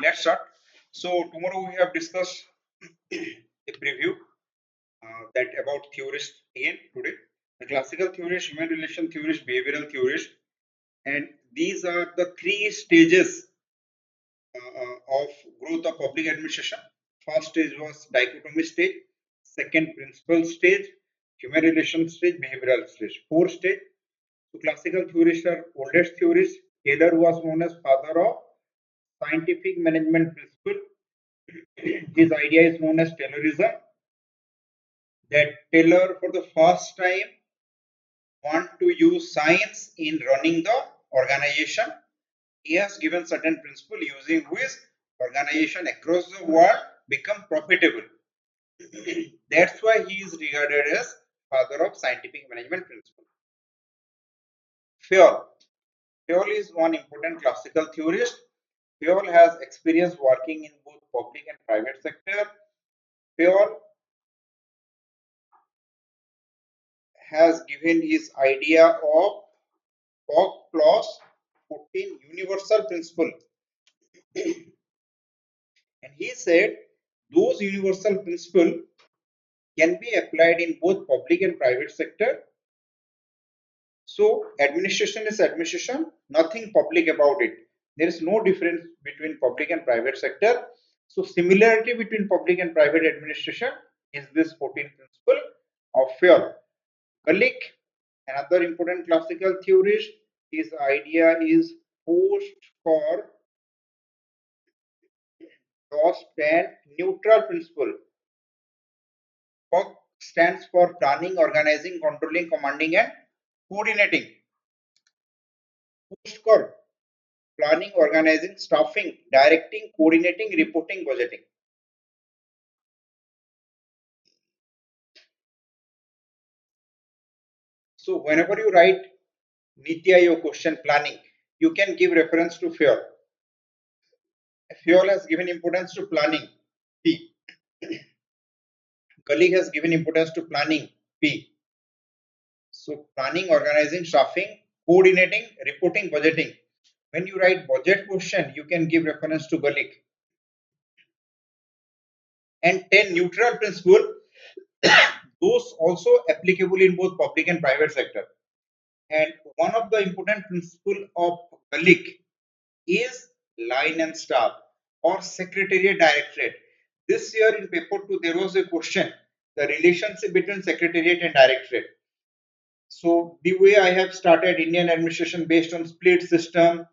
Let's start. So tomorrow we have discussed a preview that about theorists again today. The classical theorists, human relation theorists, behavioral theorists, and these are the three stages of growth of public administration. First stage was dichotomy stage, second principal stage, human relation stage, behavioral stage. Fourth stage. So classical theorists are oldest theorists. Taylor was known as father of scientific management principle. His idea is known as Taylorism. That Taylor, for the first time, want to use science in running the organization. He has given certain principle using which organization across the world become profitable. That's why he is regarded as father of scientific management principle. Fayol. Fayol is one important classical theorist. Fayol has experience working in both public and private sector. Fayol has given his idea of Koch clause 14 universal principle. And he said those universal principles can be applied in both public and private sector. So administration is administration, nothing public about it. There is no difference between public and private sector. So similarity between public and private administration is this 14 principle of Fayol. Galick, another important classical theorist, his idea is post for lost and neutral principle. POC stands for planning, organizing, controlling, commanding, and coordinating. Post planning, organizing, staffing, directing, coordinating, reporting, budgeting. So whenever you write Niti Aayog question planning, you can give reference to Fayol. Fayol has given importance to planning, P. Gullig has given importance to planning, P. So planning, organizing, staffing, coordinating, reporting, budgeting. When you write budget question, you can give reference to Gullig. And 10 neutral principle, those also applicable in both public and private sector. And one of the important principle of Gullig is line and staff or secretariat directorate. This year in paper 2 there was a question, the relationship between secretariat and directorate. So the way I have started Indian administration based on split system,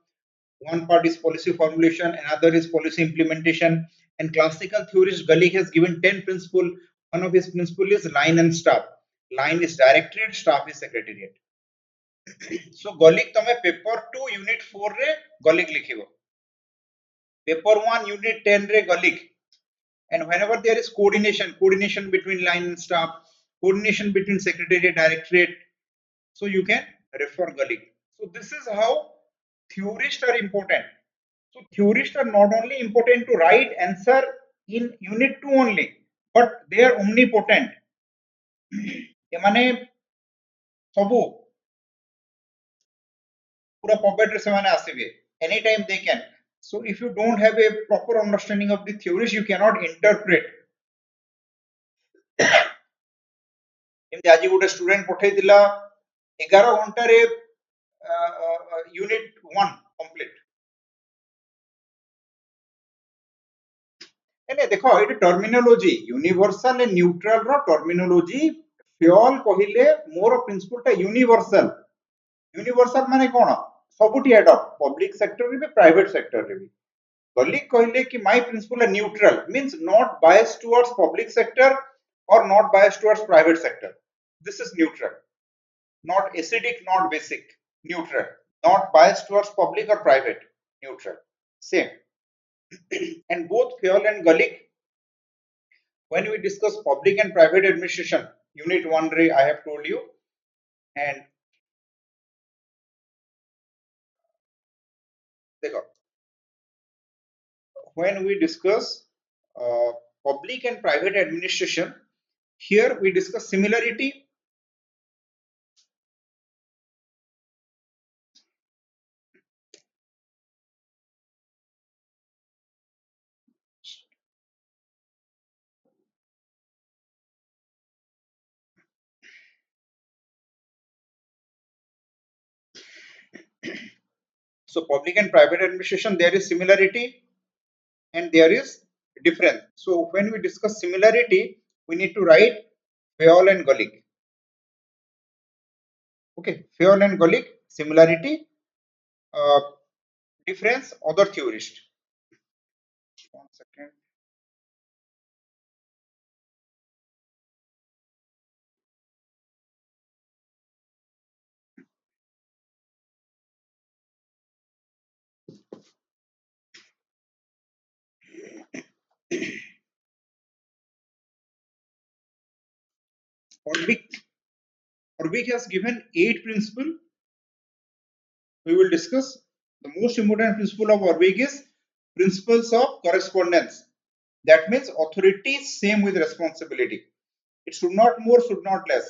one part is policy formulation, another is policy implementation. And classical theorist Gullig has given 10 principle. One of his principle is line and staff. Line is directorate, staff is secretariat. So Gullig तमे paper 2 unit 4 रे Gullig लिखिबो. Paper 1 unit 10 रे Gullig. And whenever there is coordination between line and staff, coordination between secretariat, directorate, so you can refer Gullig. So this is how theorists are important. So theorists are not only important to write answer in unit 2 only, but they are omnipotent. एमाने सबु पूरा pocket रे सेमाने आसीबे anytime they can. So if you don't have a proper understanding of the theories, you cannot interpret. एमती आज गोटे student पठै दिला 11 घंटा रे यूनिट 1 कंप्लीट. एने देखो एटी टर्मिनोलॉजी यूनिवर्सल एंड न्यूट्रल रो टर्मिनोलॉजी फ्योल कहिले मोर प्रिंसिपल टा यूनिवर्सल. यूनिवर्सल माने कोन सबुटी एडॉप्ट पब्लिक सेक्टर रे भी प्राइवेट सेक्टर रे भी. Gullig कहले कि my principle are neutral means not biased towards public sector or not biased towards private sector. This is neutral, not acidic, not basic, neutral, not biased towards public or private, neutral, same. And both Fayol and Gullig, when we discuss public and private administration, unit 1 ray I have told you, and when we discuss public and private administration, here we discuss similarity. So public and private administration, there is similarity and there is difference. So when we discuss similarity, we need to write Fayol and Gulick. Okay, Fayol and Gulick, similarity, uh, difference, other theorist. 1 second. Orbeek has given 8 principles. We will discuss. The most important principle of Orbeek is principles of correspondence. That means authority same with responsibility. It should not more, should not less.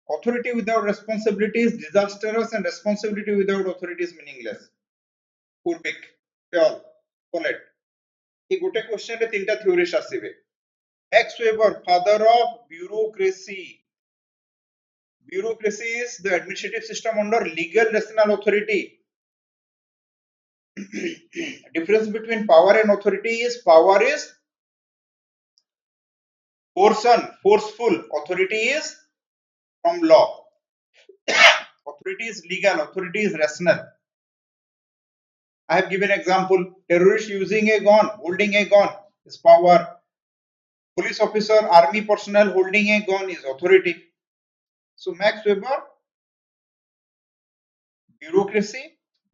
Authority without responsibility is disastrous, and responsibility without authority is meaningless. Orbeek, Fayol, Follett. এই গোটে question রে তিনটা theorist আসিবে। Max Weber, father of bureaucracy. Bureaucracy is the administrative system under legal rational authority. Difference between power and authority is power is coercion, forceful. Authority is from law. Authority is legal. Authority is rational. I have given example. Terrorist using a gun, holding a gun is power. Police officer, army personnel holding a gun is authority. So Max Weber, bureaucracy.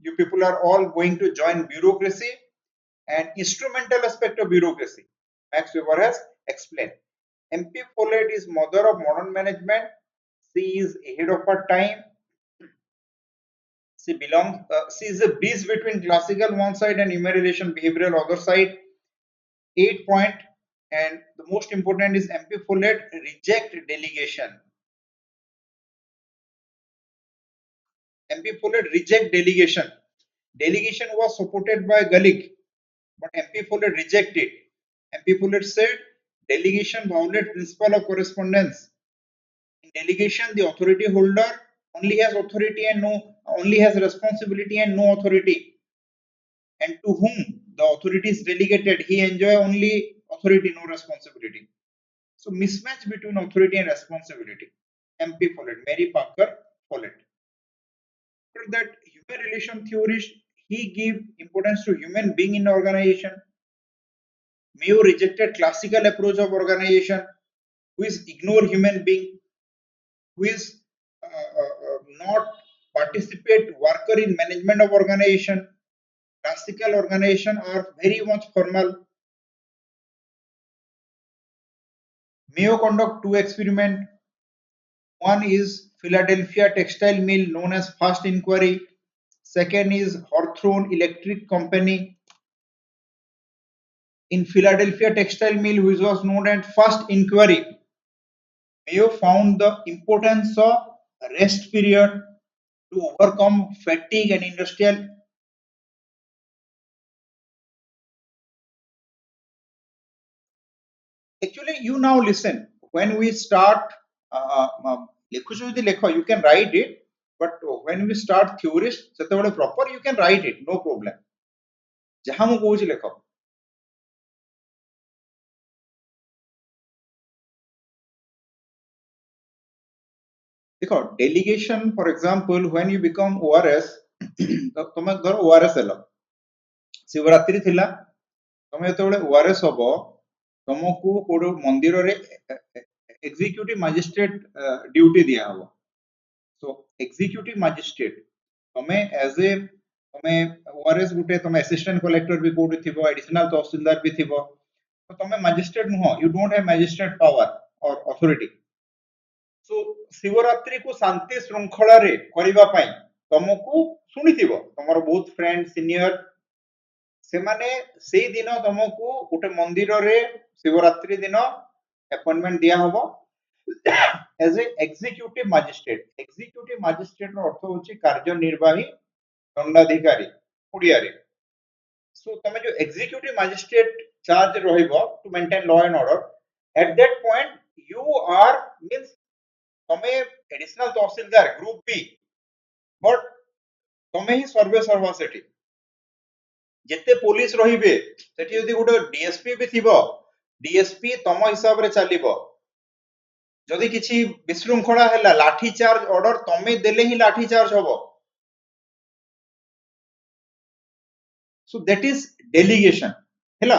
You people are all going to join bureaucracy and instrumental aspect of bureaucracy. Max Weber has explained. MP Follett is mother of modern management. She is ahead of her time. She is a bridge between classical one side and human relation behavioral other side. 8 point, and the most important is MP Follett reject delegation. MP Follett reject delegation. Delegation was supported by Gulick, but MP Follett rejected. MP Follett said delegation violates principle of correspondence. In delegation, the authority holder only has authority and only has responsibility and no authority. And to whom the authority is delegated, he enjoy only authority, no responsibility. So mismatch between authority and responsibility. MP Follett, Mary Parker Follett. After that, human relation theorist, he give importance to human being in organization. Mayo rejected classical approach of organization, who is ignore human being, who is not participate worker in management of organization. Classical organization are very much formal. Mayo conduct 2 experiment. One is Philadelphia textile mill known as first inquiry. Second is Hawthorne Electric Company. In Philadelphia textile mill, which was known as first inquiry, Mayo found the importance of rest period to overcome fatigue and industrial. Actually, you now listen. When we start, you can write it, but when we start theorist, proper, you can write it, no problem. ଯାହା ମୁଁ କହୁଛି ଲେଖ. देखो delegation, for example, when you become ORS, ତମେ ଧର ORS ହେଲ, ଶିବରାତ୍ରି ଥିଲା, ତମେ ଯେତେବେଳେ ORS ହବ, ତମକୁ କୋଉ ମନ୍ଦିରରେ executive magistrate duty ଦିଆ ହବ. So executive magistrate, ତମେ as a ତମେ ORS ଗୁଟେ ତମେ assistant collector ବି କୋଉଠି ଥିବ, additional ତହସିଲଦାର ବି ଥିବ, ତ ତମେ magistrate ନୁହଁ, you don't have magistrate power or authority. So Shivaratri କୁ ଶାନ୍ତି ଶୃଙ୍ଖଳାରେ କରିବା ପାଇଁ ତମକୁ ଶୁଣିଥିବ, ତମର ବହୁତ ଫ୍ରେଣ୍ଡ ସିନିୟର ସେମାନେ ସେଇ ଦିନ ତମକୁ ଗୋଟେ ମନ୍ଦିରରେ ଶିବରାତ୍ରି ଦିନ ଆପଏଣ୍ଟମେଣ୍ଟ ଦିଆ ହବ as a executive magistrate. Executive magistrate ର ଅର୍ଥ ହେଉଛି କାର୍ଯ୍ୟନିର୍ବାହୀ ଦଣ୍ଡାଧିକାରୀ ଓଡ଼ିଆରେ. So ତମେ ଯୋଉ executive magistrate charge ରହିବ to maintain law and order, at that point you are means ତମେ additional tehsildar group B, but तमे ही सर्वे सर्वा सेठी जेते पुलिस रहिबे सेठी यदि गोटे डीएसपी भी थिबो डीएसपी तम हिसाब रे चलिबो जदि किछि विशृंखला हैला लाठी चार्ज ऑर्डर तमे देले ही लाठी चार्ज होबो सो दैट इज डेलीगेशन हैला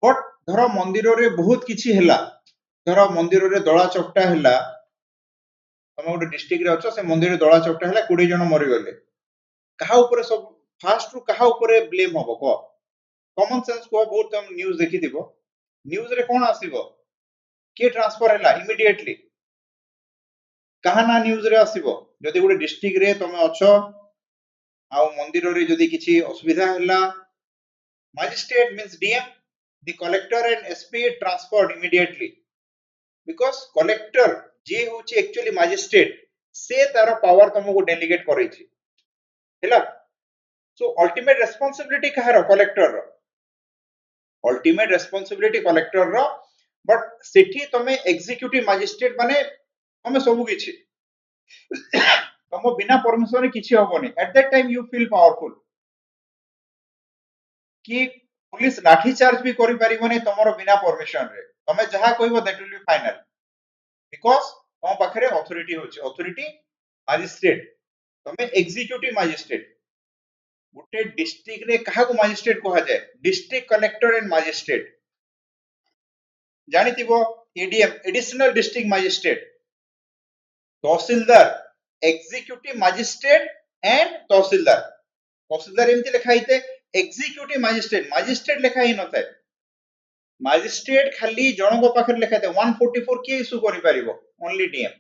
बट धर मंदिर रे बहुत किछि हैला धर मंदिर रे दळा चकटा हैला तमे गोटे डिस्ट्रिक्ट रे अछो से मंदिर रे दळा चकटा हैला 20 जन मरि गले कहा ऊपर सब फास्ट रु कहा ऊपर ब्लेम होबो को कॉमन सेंस को बहुत हम न्यूज़ देखिथिबो न्यूज़ रे कोन आसीबो के ट्रांसफर हैला इमीडिएटली कहा ना न्यूज़ रे आसीबो जदि गोटे डिस्ट्रिक्ट रे तमे अछो आ मंदिर रे जदि किछि असुविधा हैला magistrate means DM the collector and SP transferred immediately because collector जे होची एक्चुअली magistrate से तार पावर तुमको डेलीगेट करैछि हैला सो अल्टीमेट रेस्पोंसिबिलिटी कहार कलेक्टर रो अल्टीमेट रेस्पोंसिबिलिटी कलेक्टर रो बट सेठी तमे एग्जीक्यूटिव मैजिस्ट्रेट माने तमे सब किछि तम बिना परमिशन रे किछि होबोनी at that time you feel powerful कि पुलिस लाठी चार्ज भी करि परिबोनी तमरो बिना परमिशन रे तमे जहा कहबो that will be final because तम पाखरे अथॉरिटी होछि अथॉरिटी मैजिस्ट्रेट तमे एग्जीक्यूटिव मैजिस्ट्रेट गोटे डिस्ट्रिक्ट रे काहा को मैजिस्ट्रेट कहा जाय डिस्ट्रिक्ट कलेक्टर एंड मैजिस्ट्रेट जानिथिबो ADM additional district magistrate tahsildar executive magistrate and tahsildar tahsildar एमती लिखा हिते एग्जीक्यूटिव मैजिस्ट्रेट मैजिस्ट्रेट लिखा ही नଥାଏ मैजिस्ट्रेट खाली जनक पाखरे लिखा हिते 144 के इशू करि परिबो ओनली डीएम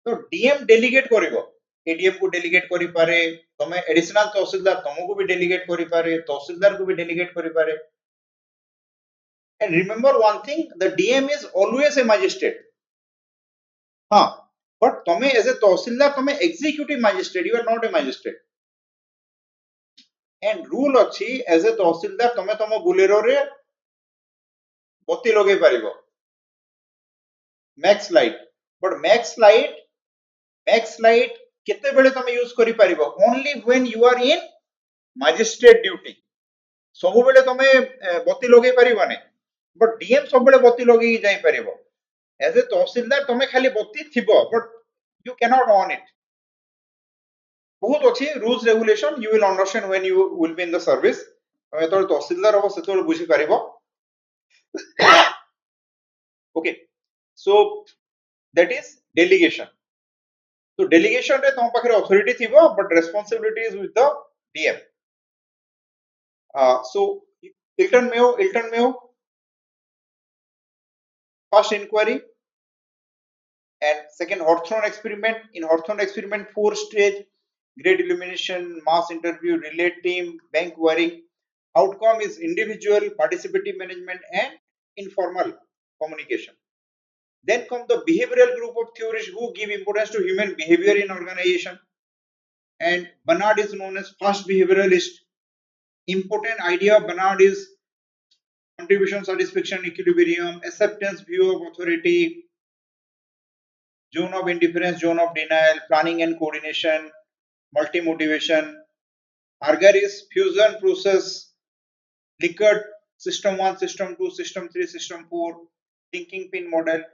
तो डीएम डेलीगेट करिवो एडीएम को डेलीगेट करि पारे तमे एडिशनल तहसीलदार तुमको भी डेलीगेट करि पारे तहसीलदार को भी डेलीगेट करि पारे and remember one thing the dm is always a magistrate हाँ but तमे एज ए तहसीलदार तमे executive magistrate you are not a magistrate and rule अछि एज ए तहसीलदार तमे तम बुलेरो रे बत्ती लगे पारिबो max light but max light केते बेले तमे यूज करि पारिबो only when you are in magistrate duty सब बेले तमे बत्ती लगे पारिबो नै बट डीएम सब बेले बत्ती लगे जाई पारिबो एज ए तहसीलदार तमे खाली बत्ती थिबो but you can not on it बहुत अच्छी rules regulation you will understand when you will be in the service तमे तो तहसीलदार हो सेतो बुझी पारिबो okay so that is delegation तो डेलीगेशन रे तम पाखरे अथॉरिटी थिबो but responsibility is with the DM so Elton Mayo first inquiry and second Hawthorne experiment in Hawthorne experiment 4 stage grade illumination mass interview relay team bank wiring outcome is individual participative management and informal communication then come the behavioral group of theorists who give importance to human behavior in organization and Bernard is known as first behavioralist important idea of Bernard is contribution satisfaction equilibrium acceptance view of authority zone of indifference, zone of denial, planning and coordination, multi-motivation. Arger is fusion process, Likert, system 1, system 2, system 3, system 4, thinking pin model.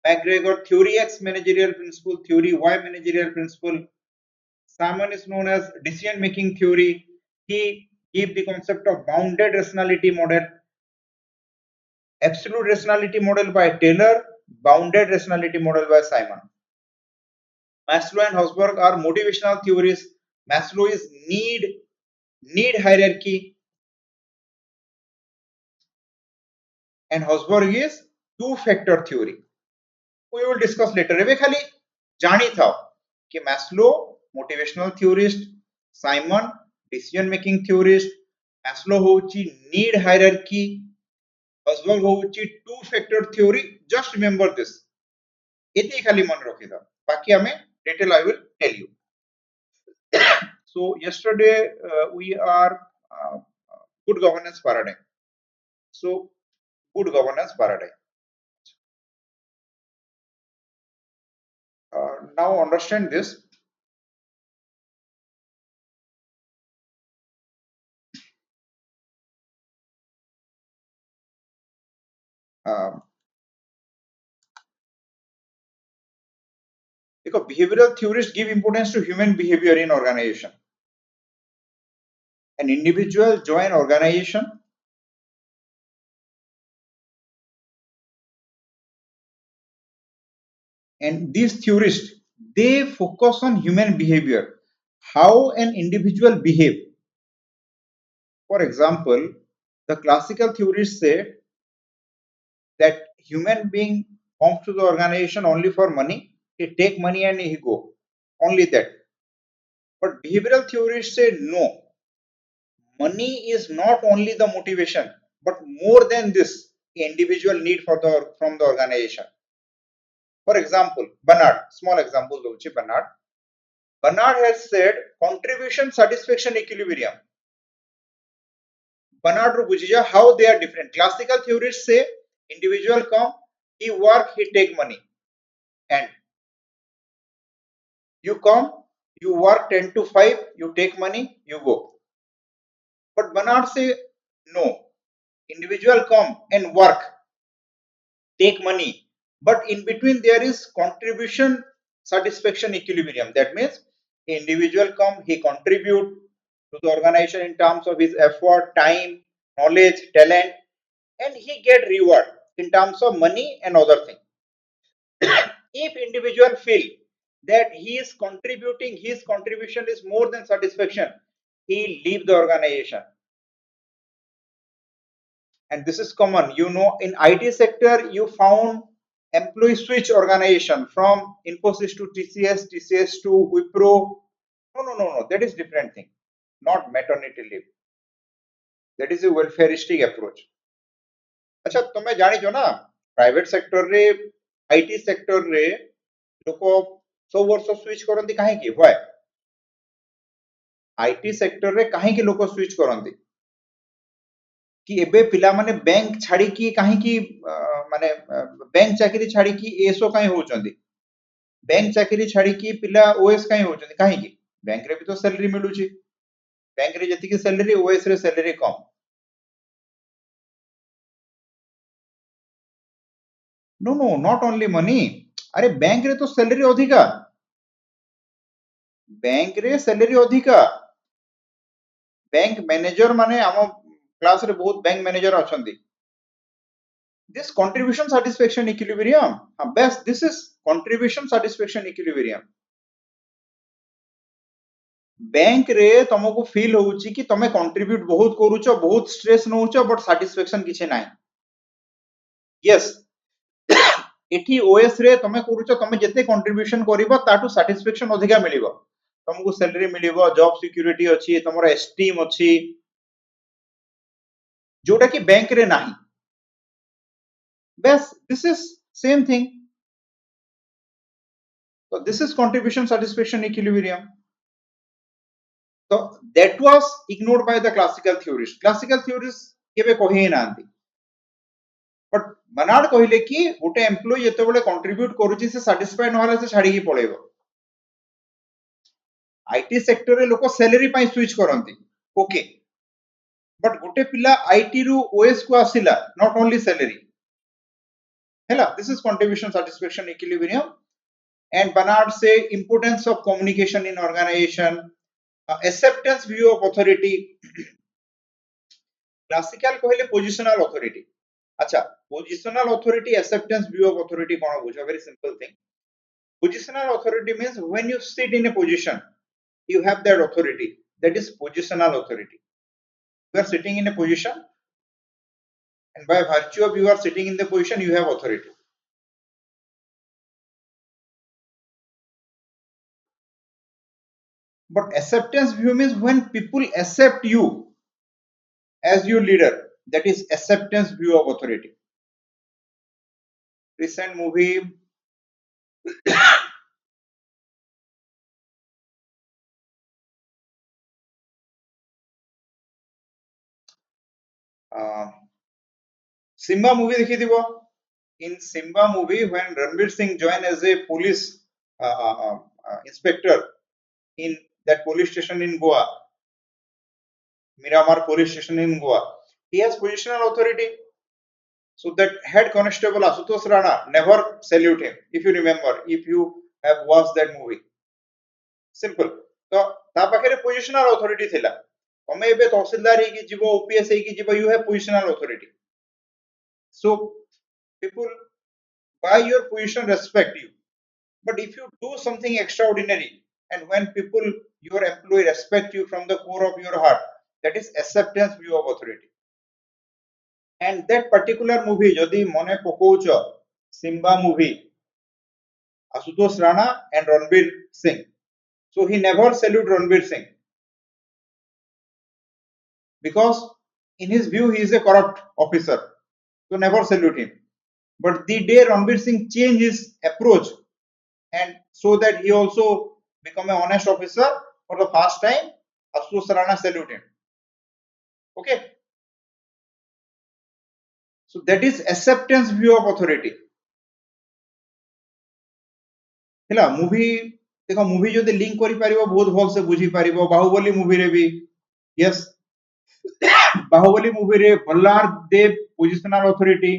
McGregor, theory X managerial principle, theory Y managerial principle. Simon is known as decision making theory. He gave the concept of bounded rationality model. Absolute rationality model by Taylor, bounded rationality model by Simon. Maslow and Hosberg are motivational theories. Maslow is need hierarchy and Hosberg is two-factor theory. We will discuss later. एबे खाली जानी था कि Maslow motivational theorist, Simon decision making theorist, Maslow होची need hierarchy, Hosberg होची two-factor theory. Just remember this. एती खाली मन रखी था. बाकी हमें detail I will tell you. So yesterday we are good governance paradigm. So good governance paradigm. Now understand this. because behavioral theorists give importance to human behavior in organization. An individual join organization and these theorists, they focus on human behavior, how an individual behave. For example, the classical theorists say that human being comes to the organization only for money. He take money and he go. Only that. But behavioral theorists say no. Money is not only the motivation, but more than this, the individual need for the from the organization. For example, Bernard, small example ଦଉଛି Bernard. Bernard has said contribution satisfaction equilibrium. Bernard ru bujija how they are different. Classical theorists say individual come, he work, he take money. And you come, you work 10 to 5, you take money, you go. But Bernard say no. Individual come and work, take money, but in between there is contribution satisfaction equilibrium. That means individual come, he contribute to the organization in terms of his effort, time, knowledge, talent, and he get reward in terms of money and other things. If individual feel that he is contributing, his contribution is more than satisfaction, he leave the organization. And this is common, you know, in IT sector you found employee switch organization from Infosys to TCS, TCS to Wipro. No, that is different thing, not maternity leave. That is a welfareistic approach. अच्छा तुम्हें जानी जो ना private sector रे IT sector रे लोक 100 वर्ष switch करंती काहे की व्हाई आईटी सेक्टर रे काहे की लोक स्विच करंती कि एबे पिला माने बैंक छाड़ी की काहे की माने बैंक चाकरी छाड़ी की एसओ काहे होचंदी बैंक चाकरी छाड़ी की पिला ओएस काहे होचंदी काहे की बैंक रे भी तो सैलरी मिलुची बैंक रे जति की सैलरी ओएस रे सैलरी कम नो नॉट ओनली मनी अरे बैंक रे तो सैलरी अधिका बैंक रे सैलरी अधिका बैंक मैनेजर माने आम क्लास रे बहुत बैंक मैनेजर अछंती this contribution satisfaction equilibrium best this is contribution satisfaction equilibrium bank रे तुमको फील होउची कि तमे कंट्रीब्यूट बहुत करूचो बहुत स्ट्रेस नउचो बट सैटिस्फैक्शन किछे नाही यस एठी ओएस रे तमे करूचो तमे जते कंट्रीब्यूशन करिवो ताटू सैटिस्फैक्शन अधिका मिलिवो तुमको सैलरी मिलिवो जॉब सिक्योरिटी अछि तमरो एस्टीम अछि जोटा कि बैंक रे नाही बस this is same thing so this is contribution satisfaction equilibrium so that was ignored by the classical theorists केबे कहि नांती बट बर्नार्ड कहिले कि गोटे एम्प्लॉय जते बेले कंट्रीब्यूट करूची से सैटिस्फाई न होला से छाडी की पळेबो आईटी सेक्टर रे लोक सैलरी पई स्विच करंती ओके बट गोटे पिला आईटी रु ओएस को आसिला नॉट ओनली सैलरी हैला this is contribution satisfaction equilibrium and Bernard से importance of communication in organisation acceptance view of authority classical कहले positional authority अच्छा positional authority acceptance view of authority कोन बुझो very simple thing positional authority means when you sit in a position you have that authority that is positional authority you are sitting in a position and by virtue of you are sitting in the position you have authority but acceptance view means when people accept you as your leader that is acceptance view of authority recent movie Simba movie देखी थी वो in Simba movie when Ranveer Singh joined as a police inspector in that police station in Goa Miramar police station in Goa he has positional authority So that head constable Asutosh Rana never salute him, if you remember, if you have watched that movie. Simple. तो ता पाखरे positional authority थिला. तमे एबे तहसीलदार की जीवो, OPS की जीवो, you have positional authority. So people by your position respect you. But if you do something extraordinary, and when people, your employee, respect you from the core of your heart, that is acceptance view of authority. And that particular movie, jodi mone pokoucho, Simba movie, Asutosh Rana and Ranveer Singh. So he never salute Ranveer Singh because in his view he is a corrupt officer. So never salute him. But the day Ranveer Singh changed his approach, and so that he also become an honest officer, for the first time Asutosh Rana salute him. Okay, so that is acceptance view of authority. ହେଲା movie देखो movie जो link करि पारिबो बहुत भल से बुझी पारिबो Baahubali movie रे भी यस बाहुबली मूवी रे बल्लार देव पोजिशनल अथॉरिटी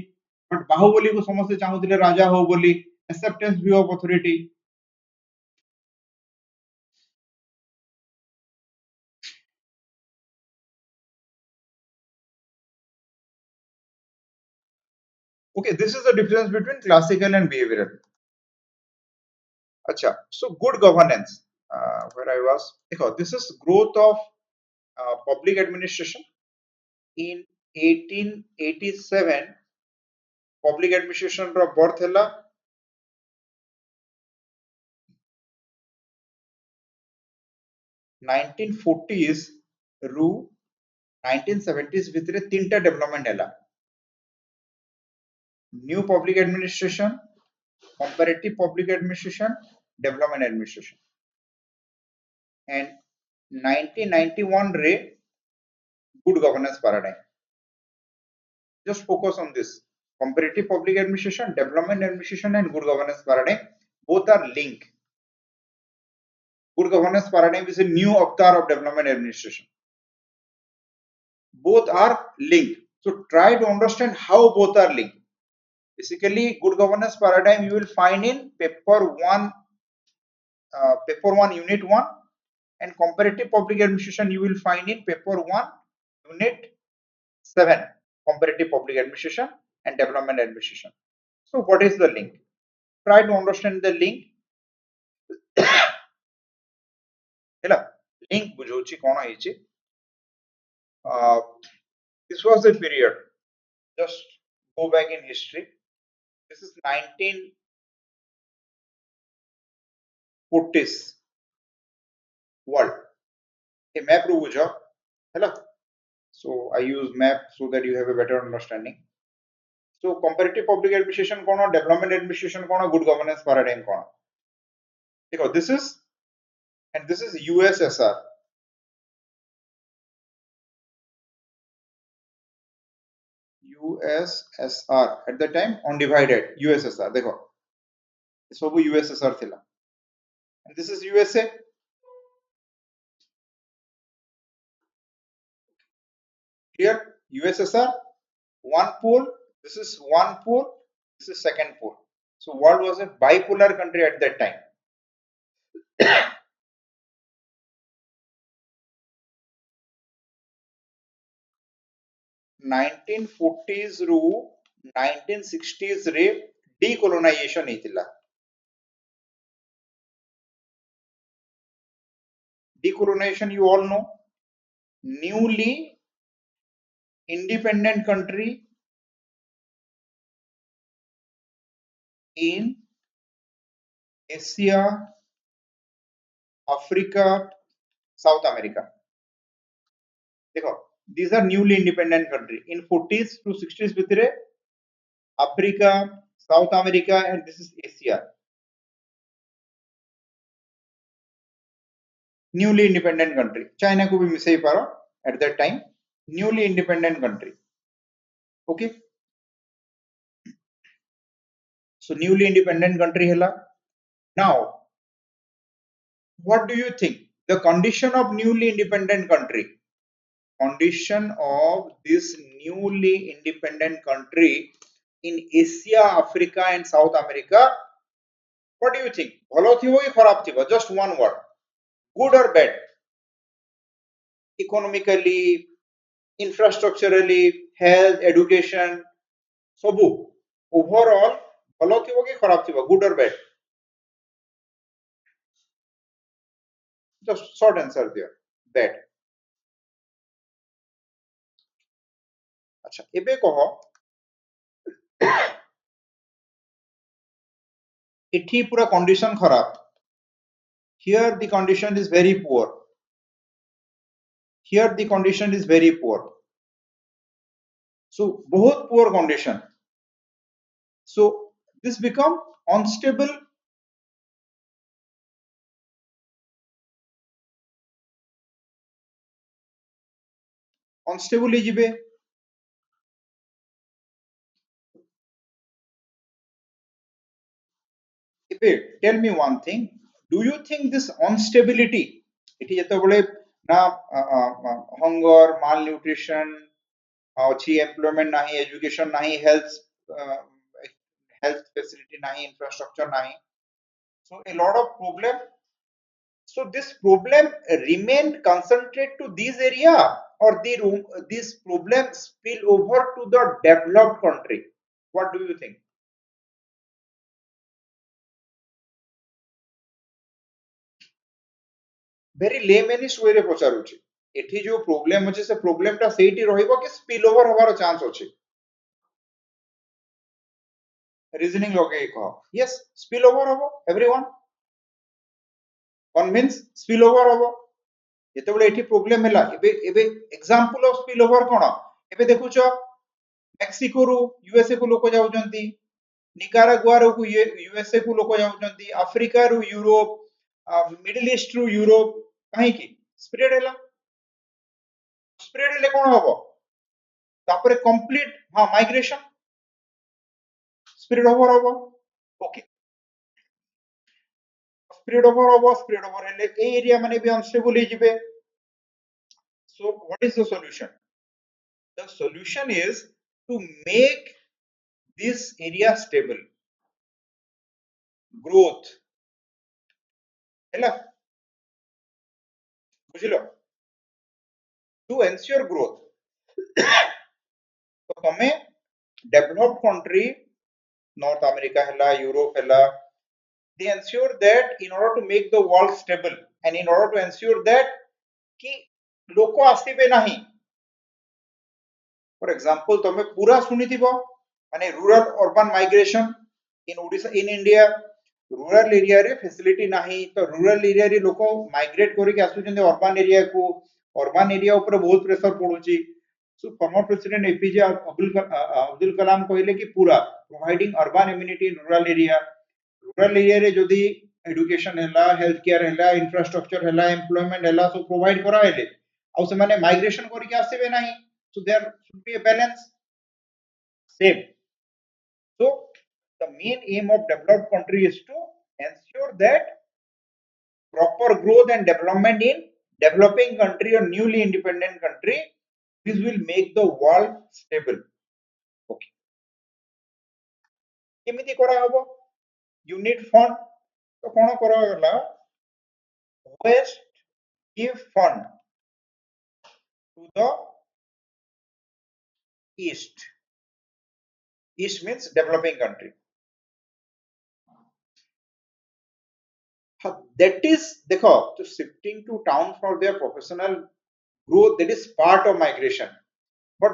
बट बाहुबली को समस्त चाहूतिले राजा हो बोली acceptance view of authority okay this is the difference between classical and behavioral acha so good governance where I was देखो this is growth of public administration in 1887 public administration रो birth ହେଲା 1940s रु 1970s भितरे तीनटा development हैला new public administration comparative public administration development administration and 1991 रे good governance paradigm just focus on this comparative public administration development administration and good governance paradigm both are linked good governance paradigm is a new avatar of development administration both are linked so try to understand how both are linked basically good governance paradigm you will find in paper 1 unit 1 and comparative public administration you will find in paper 1 unit 7 comparative public administration and development administration so what is the link try to understand the link hela link bujhochi kona heichi this was the period just go back in history this is 1940s world a map ru bujho hela so I use map so that you have a better understanding so comparative public administration kono development administration kono good governance paradigm kono देखो this is and this is USSR USSR at the time undivided USSR देखो सब USSR थिला and this is USA here USSR one pole this is one pole this is second pole so world was a bipolar country at that time 1940s ରୁ 1960s ରେ decolonization ହେଇଥିଲା decolonization you all know newly independent country in Asia Africa South America देखो these are newly independent country in 40s to 60s भितरे Africa South America and this is Asia newly independent country China को भी मिसई पारो at that time newly independent country okay so newly independent country hela now what do you think the condition of newly independent country condition of this newly independent country in Asia, Africa and South America, what do you think? भलो थिबो कि खराब थिबो? Just one word. Good or bad? Economically, infrastructurally, health, education, सबू. Overall, भलो थिबो कि खराब थिबो? Good or bad? Just short answer there. Bad. अच्छा, एबे कहो एठी पूरा कंडीशन खराब. Here the condition is very poor. Here the condition is very poor. So बहुत poor condition. So this become unstable. Unstable ହେଇଯିବେ. ଏବେ tell me one thing. Do you think this instability ଏଠି ଯେତେବେଳେ ନା hunger, malnutrition ଅଛି, employment ନାହିଁ, education ନାହିଁ, health facility ନାହିଁ, infrastructure ନାହିଁ, so a lot of problem. So this problem remain concentrated to this area, or this problem spill over to the developed country? What do you think? Very laymanist way रे पचारुछि. एठी जो problem अछि से problem टा सेठी रहिबो कि spill over होबार chance अछि? Reasoning लगे कह. Yes, spill over होबो. Everyone convince spill over होबो. ଯେତେବେଳେ ଏଠି ପ୍ରୋବ୍ଲେମ ହେଲା, ଏବେ ଏକ୍ସାମ୍ପଲ ଅଫ ସ୍ପିଲ୍ ଓଭର କଣ? ଏବେ ଦେଖୁଛ ମେକ୍ସିକୋରୁ ୟୁଏସଏ କୁ ଲୋକ ଯାଉଛନ୍ତି, ନିକାରାଗୁଆରୁ ୟୁଏସଏ କୁ ଲୋକ ଯାଉଛନ୍ତି, ଆଫ୍ରିକାରୁ ୟୁରୋପ, ମିଡିଲ ଇଷ୍ଟରୁ ୟୁରୋପ. କାହିଁକି? ସ୍ପ୍ରେଡ ହେଲା. ସ୍ପ୍ରେଡ ହେଲେ କଣ ହବ? ତାପରେ କମ୍ପ୍ଲିଟ ମାଇଗ୍ରେସନ, ସ୍ପ୍ରେଡ ଓଭର ହବ. ଓକେ, ସ୍ପ୍ରେଡ ଓଭର ହବ. ସ୍ପ୍ରେଡ ଓଭର ହେଲେ এই ଏରିଆ ମାନେ ବି ଅନଷ୍ଟେବଲ ହେଇଯିବେ. So what is the solution? The solution is to make this area stable. Growth ହେଲା, ବୁଝିଲ? To ensure growth, तो तमे developed country, North America hela, Europe hela, they ensure that in order to make the world stable and in order to ensure that कि लोक आसीबे नाही. For example, तमे पूरा सुनिथिबो माने rural urban migration in Odisha, in India, rural area रे facility नाही, तो rural area रे लोक migrate करिक आसुचंदे urban area को. urban area ऊपर बहुत pressure पडुची. So former president APJ Abdul Kalam कहले कि पूरा providing urban amenity in rural area. Rural area रे जदि education हैला, health care हैला, infrastructure हैला, employment हैला, so provide करा हेले. ଆଉ ସେମାନେ migration करिक आसीबे नाही. So there should be a balance. Same. So the main aim of developed country is to ensure that proper growth and development in developing country or newly independent country. This will make the world stable. Okay. केमिति करा हबो? Unit fund तो कोन करा गला? West give fund to the east. East means developing country. That is, देखो, तो shifting to town for their professional growth, that is part of migration. But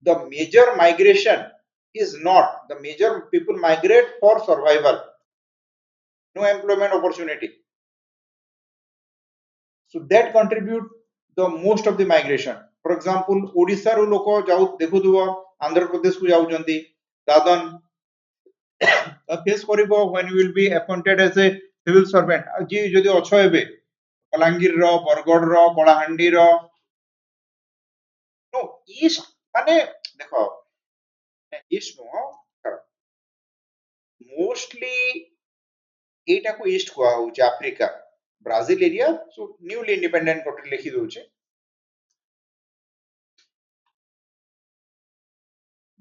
the major migration is not. The major people migrate for survival. No employment opportunity. So that contribute the most of the migration. For example, Odisha ru loko जाउ देखुथुबो आंध्र प्रदेश को जाउचंती, दादन face करिबो when you will be appointed as a civil servant. जी जदि अछो एबे बलांगीर रो, बरगड़ रो, कलाहांडी रो. No, east माने देखो, east नो mostly एटाको ईस्ट कुआ होउचे Africa, Brazil area. So newly independent country लिखि दोचे.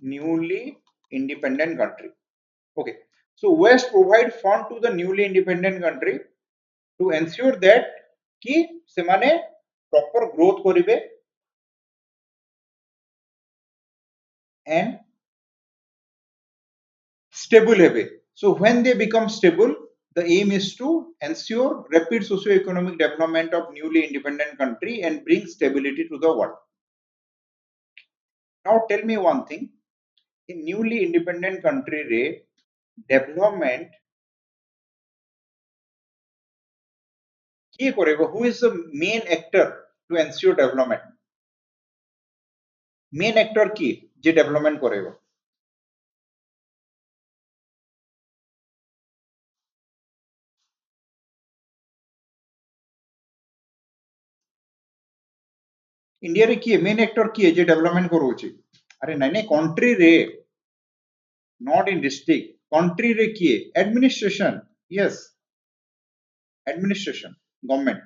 Newly independent country. Okay, so West provide fund to the newly independent country to ensure that कि ସେମାନେ proper growth करिवे and stable heବେ. So when they become stable, the aim is to ensure rapid socio-economic development of newly independent country and bring stability to the world. Now tell me one thing, in newly independent country re development କିଏ କରେଇବ? Who is the main actor to ensure development? Main actor କିଏ ଯେ development କରେଇବ? India रे किए main actor किए जे development करोची? अरे नहीं नहीं country रे, नॉट इन डिस्ट्रिक्ट, कंट्री रे किए? एडमिनिस्ट्रेशन. Yes, administration, government.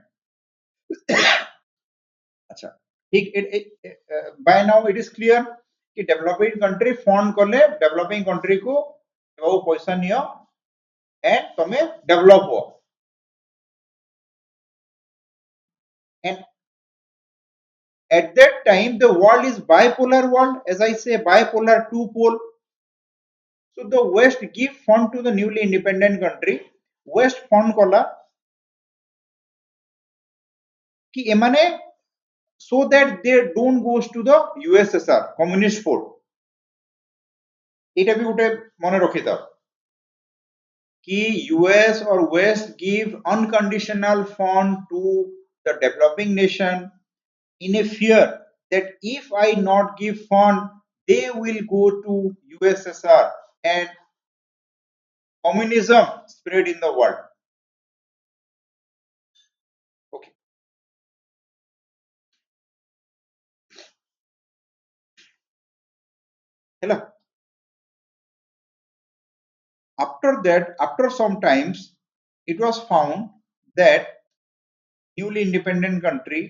अच्छा ठीक, by now it is clear कि डेवलपिंग कंट्री फंड करले डेवलपिंग कंट्री को जो पैसा नियो एंड तमे डेवलप हो. And at that time the world is bipolar world, as I say, bipolar, two pole. So the West give fund to the newly independent country. West fund kala कि एमाने so that they don't goes to the USSR communist fold. এটা भी गोटे मने रखिता कि US or West give unconditional fund to the developing nation in a fear that if I not give fund, they will go to USSR and communism spread in the world. Okay. Hello. After that, after some times, it was found that newly independent country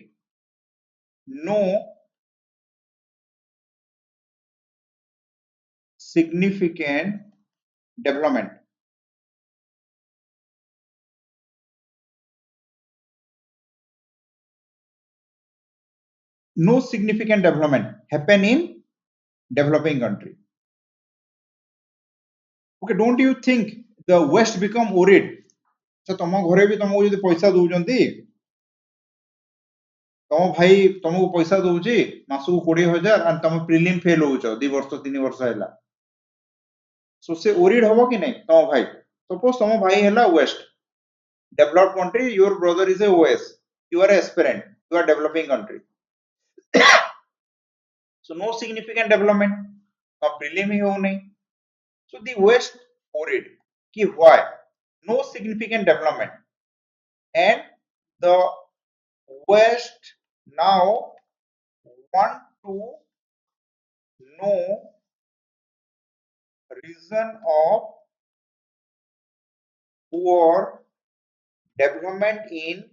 no significant development. No significant development happen in developing country. Okay, don't you think the West become worried? So तम घरे भी तुमको यदि पैसा दौरान तम भाई तुमको पैसा दौची मासको 20,000 और तुम प्रिलिम फेल हो 2 वर्ष 3 वर्ष हैला. So से worried हबो कि नहीं तम भाई? Suppose तम भाई हैला West developed country, your brother is a OS, you are an aspirant, you are developing country. So no significant development, prelim ही हो नहीं. So the West worried कि why no significant development, and the West now want to know reason of poor development in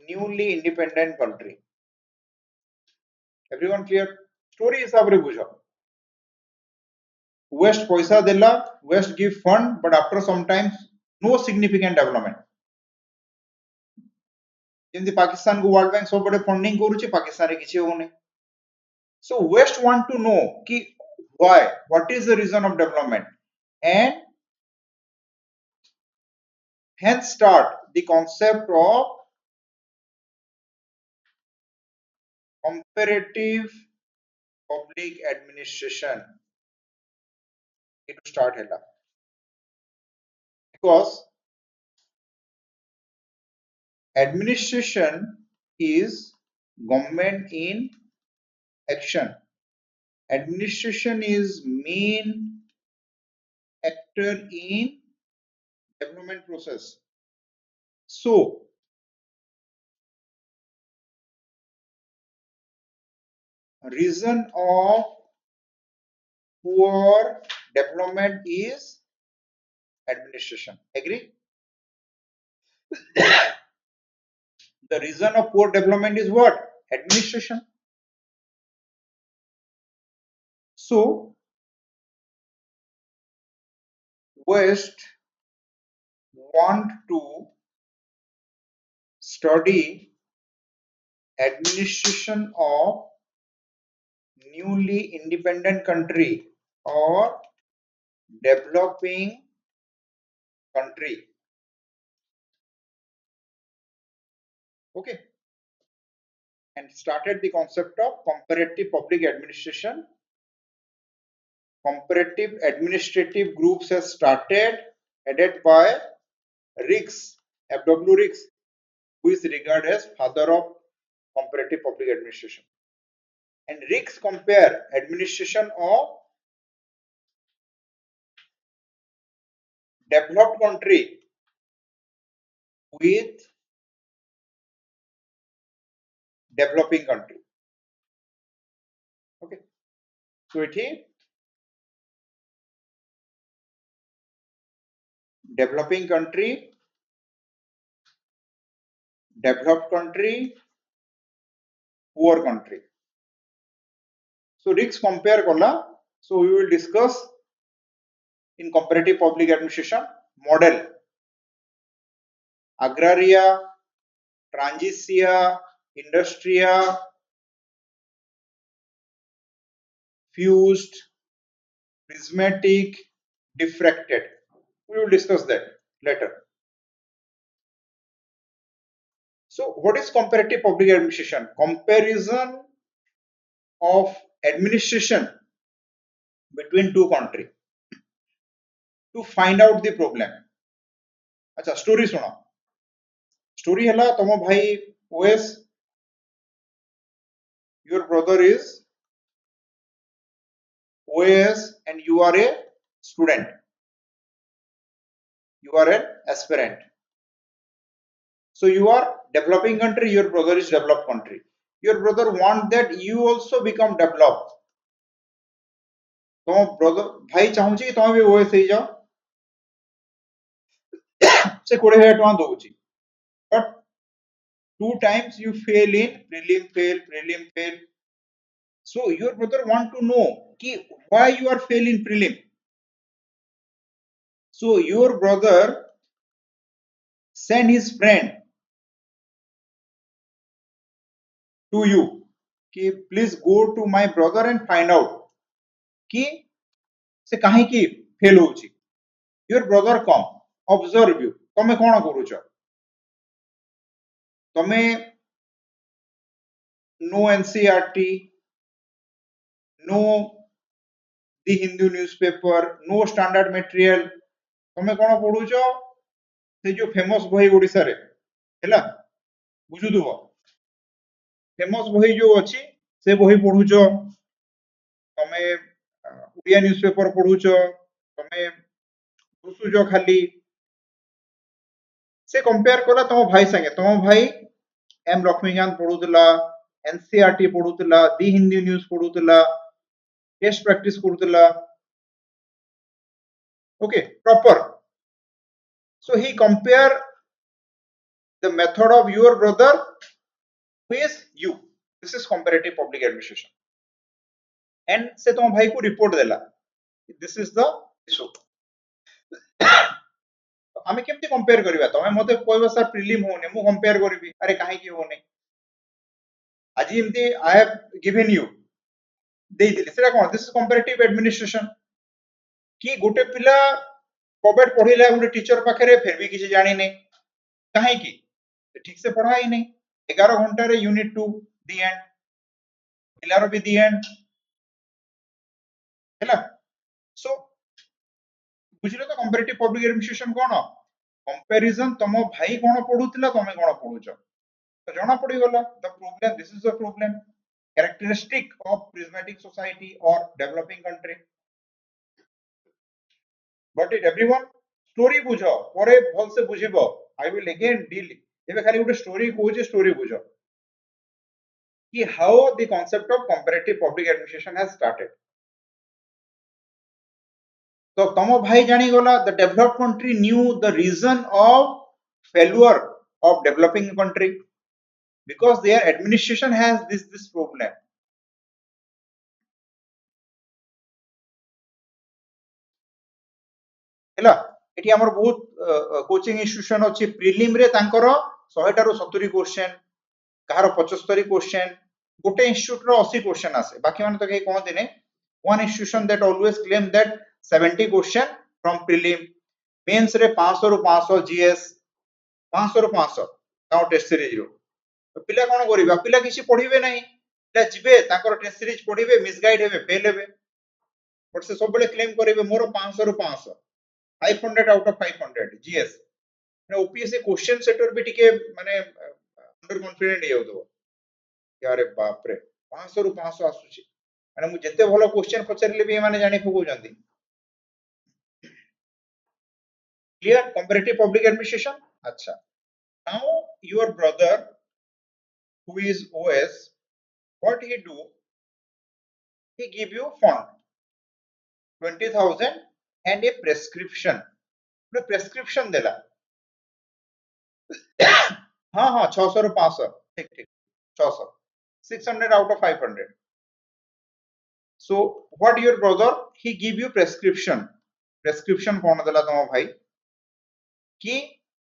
newly independent country. Everyone clear? Story हिसाब रे बुझो. West पैसा देला, West give fund, but after some time no significant development. जेमती Pakistan को world bank सब बड़े funding करूची, पाकिस्तान रे किछि हो नहीं. So West want to know कि why, what is the reason of development, and hence start the concept of comparative public administration. It start hela because administration is government in action. Administration is main actor in development process. So reason of poor development is administration. Agree? The reason of poor development is what? Administration. So West want to study administration of newly independent country or developing country. Okay, and started the concept of comparative public administration. Comparative administrative groups has started, headed by Riggs, F.W. Riggs, who is regarded as father of comparative public administration. And Riggs compare administration of developed country with developing country. Okay, so it is developing country, developed country, poor country. So Riggs compare kala. So we will discuss in comparative public administration model agraria, transitia, industria, fused, prismatic, diffracted. We will discuss that later. So what is comparative public administration? Comparison of administration between two countries to find out the problem. अच्छा story सुनो. Story हला तमो भाई OS, your brother is OAS and you are a student. You are an aspirant. So you are developing country, your brother is developed country. Your brother want that you also become developed. तो brother भाई चाहूची कि तुम भी OS हे जाओ से 20,000 टका दउची. But two times you fail in prelim fail. So your brother want to know ki why you are fail in prelim. So your brother send his friend to you कि please go to my brother and find out कि से काहे की fail होची. Your brother come observe you. तमे कोन करूछ? तमे no NCERT, no the Hindu newspaper, no standard material. तमे कोन पढुछ? से जो फेमस बही ओडिसा रे हैला बुझुथुबो. फेमस बही जो अछि से बही पढुछ. तमे ओडिया न्यूज़पेपर पढुछ. तमे घुसुछ खाली. से कंपेयर कला तम भाई संगे. तम भाई एम लक्ष्मीकांत पढुतला, एनसीईआरटी पढुतला, दी हिंदी न्यूज पढुतला, टेस्ट प्रैक्टिस करुतला. Okay proper. So he compare the method of your brother with you. This is comparative public administration. And से तुम भाई को रिपोर्ट देला. This is the issue. आमे केमती कंपेयर करिवा? तमे मते कहबा सर प्रीलिम होने मु कंपेयर करिवि. अरे काहे की होने? আজি एमती I have given you देई दिली. सेटा कोन? This is comparative administration. कि गोटे पिला कोबेट पढिला गोटे टीचर पाखरे फिर भी किछि जानि नै. काहे की? ठीक से पढ़ाई नहीं. 11 घंटा रे यूनिट 2 दी एंड. पिलारो भी दी एंड. हैला. सो बुझिलो तो कंपैरेटिव पब्लिक एडमिनिस्ट्रेशन कोन? कंपैरिजन तमो भाई कोन पढुतिला तमे कोन पढुछ. तो जना पड़ी गला. The problem, this is the problem. Characteristic of prismatic society or developing country. But it everyone story बुझो परे भल से बुझिबो. I will again deal. एबे खाली गोटे स्टोरी कहूची, स्टोरी बुझो कि how the concept of comparative public administration has started. तो तम भाई जानी गला the developed country knew the reason of failure of developing country because their administration has this problem. हैला एठी हमर बहुत कोचिंग इंस्टीट्यूशन अछि प्रीलिम रे तांकर 100 टारू 70 क्वेश्चन कहार 75 क्वेश्चन गोटे इंस्टीट्यूट रो 80 क्वेश्चन आसे बाकी माने तो कहि कहते ने one institution that always claim that 70 question from prelim mains रे 500 रु 500 जीएस 500 रु 500 ताउ टेस्ट सीरीज रो तो पिला कोन करिबा पिला किछि पढिबे नाही पिला जिबे तांकर टेस्ट सीरीज पढिबे मिसगाइड हेबे फेल हेबे बट से सब बेले क्लेम करिबे मोर 500 रु 500 500 आउट ऑफ 500 जीएस माने ओपीएससी क्वेश्चन सेटर भी टिके माने अंडर कॉन्फिडेंट हे होतो यारे बाप रे 500 रु 500 आसुची माने मु जते भलो क्वेश्चन पचारले भी माने जानि पकौ जंती क्लियर कंपैरेटिव पब्लिक एडमिनिस्ट्रेशन अच्छा now your brother who is OS what he do he give you fund 20,000 and a prescription prescription देला हाँ हाँ 600 रु 500 ठीक ठीक 600 600 out of 500 so what your brother he give you prescription कौन देला तुम भाई कि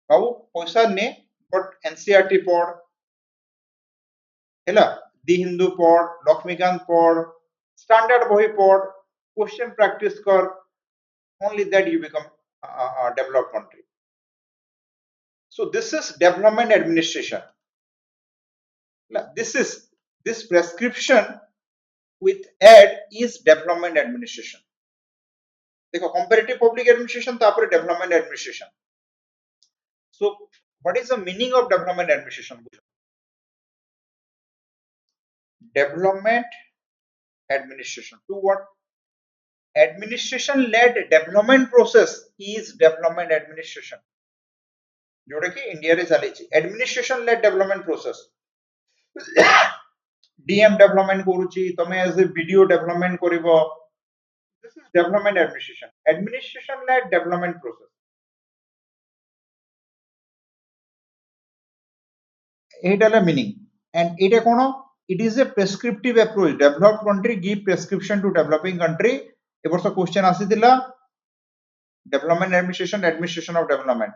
बाबू पैसा ने बट एनसीईआरटी पढ़ हैला दी हिंदू पढ़ लक्ष्मीकांत पढ़ स्टैंडर्ड बही पढ़ क्वेश्चन प्रैक्टिस कर only that you become a developed country so this is development administration this prescription with aid is development administration देखो comparative public administration तापर development administration so what is the meaning of development administration development administration to what administration led development process is development administration जोटा कि India रे चली छि administration led development process DM development करूची तमे as a BDO development करिवो this is development administration led development process एटाला meaning and एटा कोन it is a prescriptive approach developed country give prescription to developing country ए वर्ष question आसीतिला development administration of development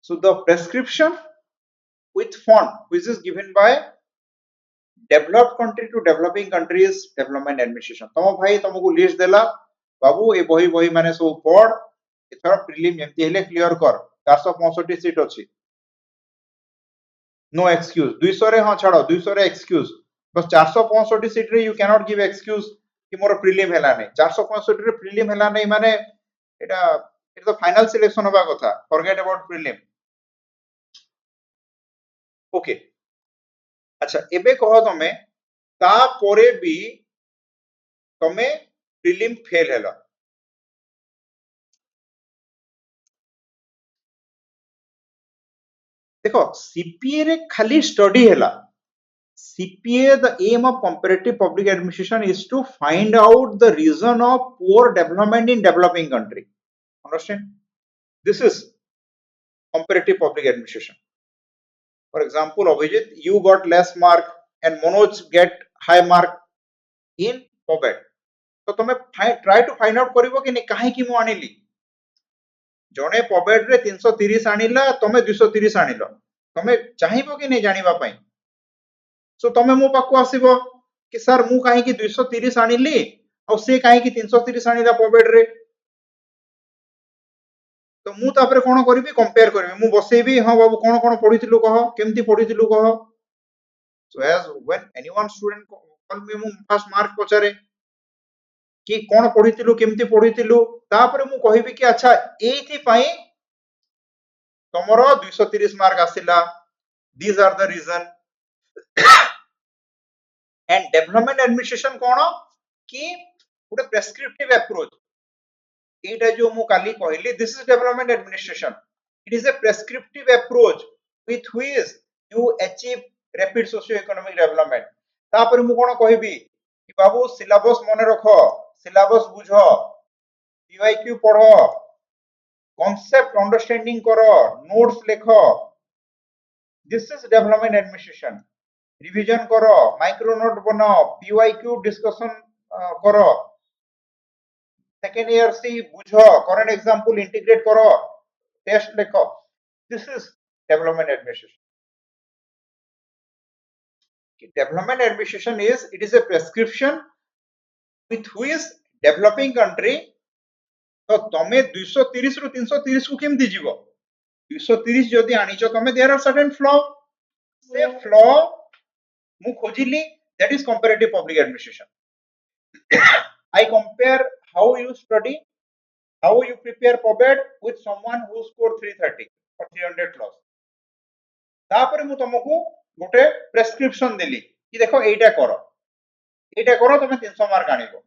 so the prescription with fund which is given by developed country to developing countries development administration तम भाई तुमको list देला बाबू ए बही बही माने सब पढ़ एथर प्रीलिम जेमती हेले क्लियर कर 465 सीट अछि नो एक्सक्यूज 200 रे हां छाड़ो 200 रे एक्सक्यूज बस 465 सीट रे you can not give excuse कि मोर प्रीलिम हेला नै 465 रे प्रीलिम हेला नै माने एटा तो फाइनल सिलेक्शन होबा कथा फॉरगेट अबाउट प्रीलिम ओके अच्छा एबे कहो तमे ता परे भी तमे प्रीलिम फेल हेला देखो सीपीए रे खाली स्टडी हेला CPA, the aim of comparative public administration is to find out the reason of poor development in developing country. Understand? This is comparative public administration. For example, Abhijit, you got less mark and Manoj get high mark in POBET. तो तुम्हें try to find out करिवो कि नहीं काहे कि मु आनिली जणे POBET रे 330 आनिला तमे 230 आनिलो तमे चाहिबो कि नहीं जानिबा पई सो तमे मो पाकु आसीबो कि सर मु काहे कि 230 आनिली और से काहे कि 330 आनिला पोबेड रे तो मु तापरे कोन करबी कंपेयर करबी मु बसेबी हां बाबू कोन कोन पढिथिलु कह केमती पढिथिलु कह so as when anyone student call me मु फर्स्ट मार्क पचारे कि कोन पढिथिलु केमती पढिथिलु तापरे मु कहिबी कि अच्छा एथि पई तमरो 230 मार्क आसिला these are the reason and development administration कोन कि गोटे प्रेस्क्रिप्टिव अप्रोच एटा जो मु काली कहली this is development administration it is a prescriptive approach with which you achieve rapid socio economic development तापर मु कोन कहबी कि बाबू सिलेबस मने रखो सिलेबस बुझो पीवाईक्यू पढ़ो concept understanding करो notes लिखो this is development administration revision करो माइक्रो नोट बनाओ पीवाईक्यू डिस्कशन करो सेकेंड ईयर सी बुझ करेंट एग्जांपल इंटीग्रेट करो टेस्ट लिखो this is development administration development administration is it is a prescription with which developing country तो तमे 230 रु 330 को केमती जीवो 230 जदि आनिचो तमे देयर आर सर्टेन फ्लॉ से फ्लॉ मु खोजिली that is comparative public administration I compare how you study how you prepare POBED with someone who score 330 or 300 plus तापर मु तुमको गोटे प्रेस्क्रिप्शन देली कि देखो एटा करो तमे 300 मार्क आनिबो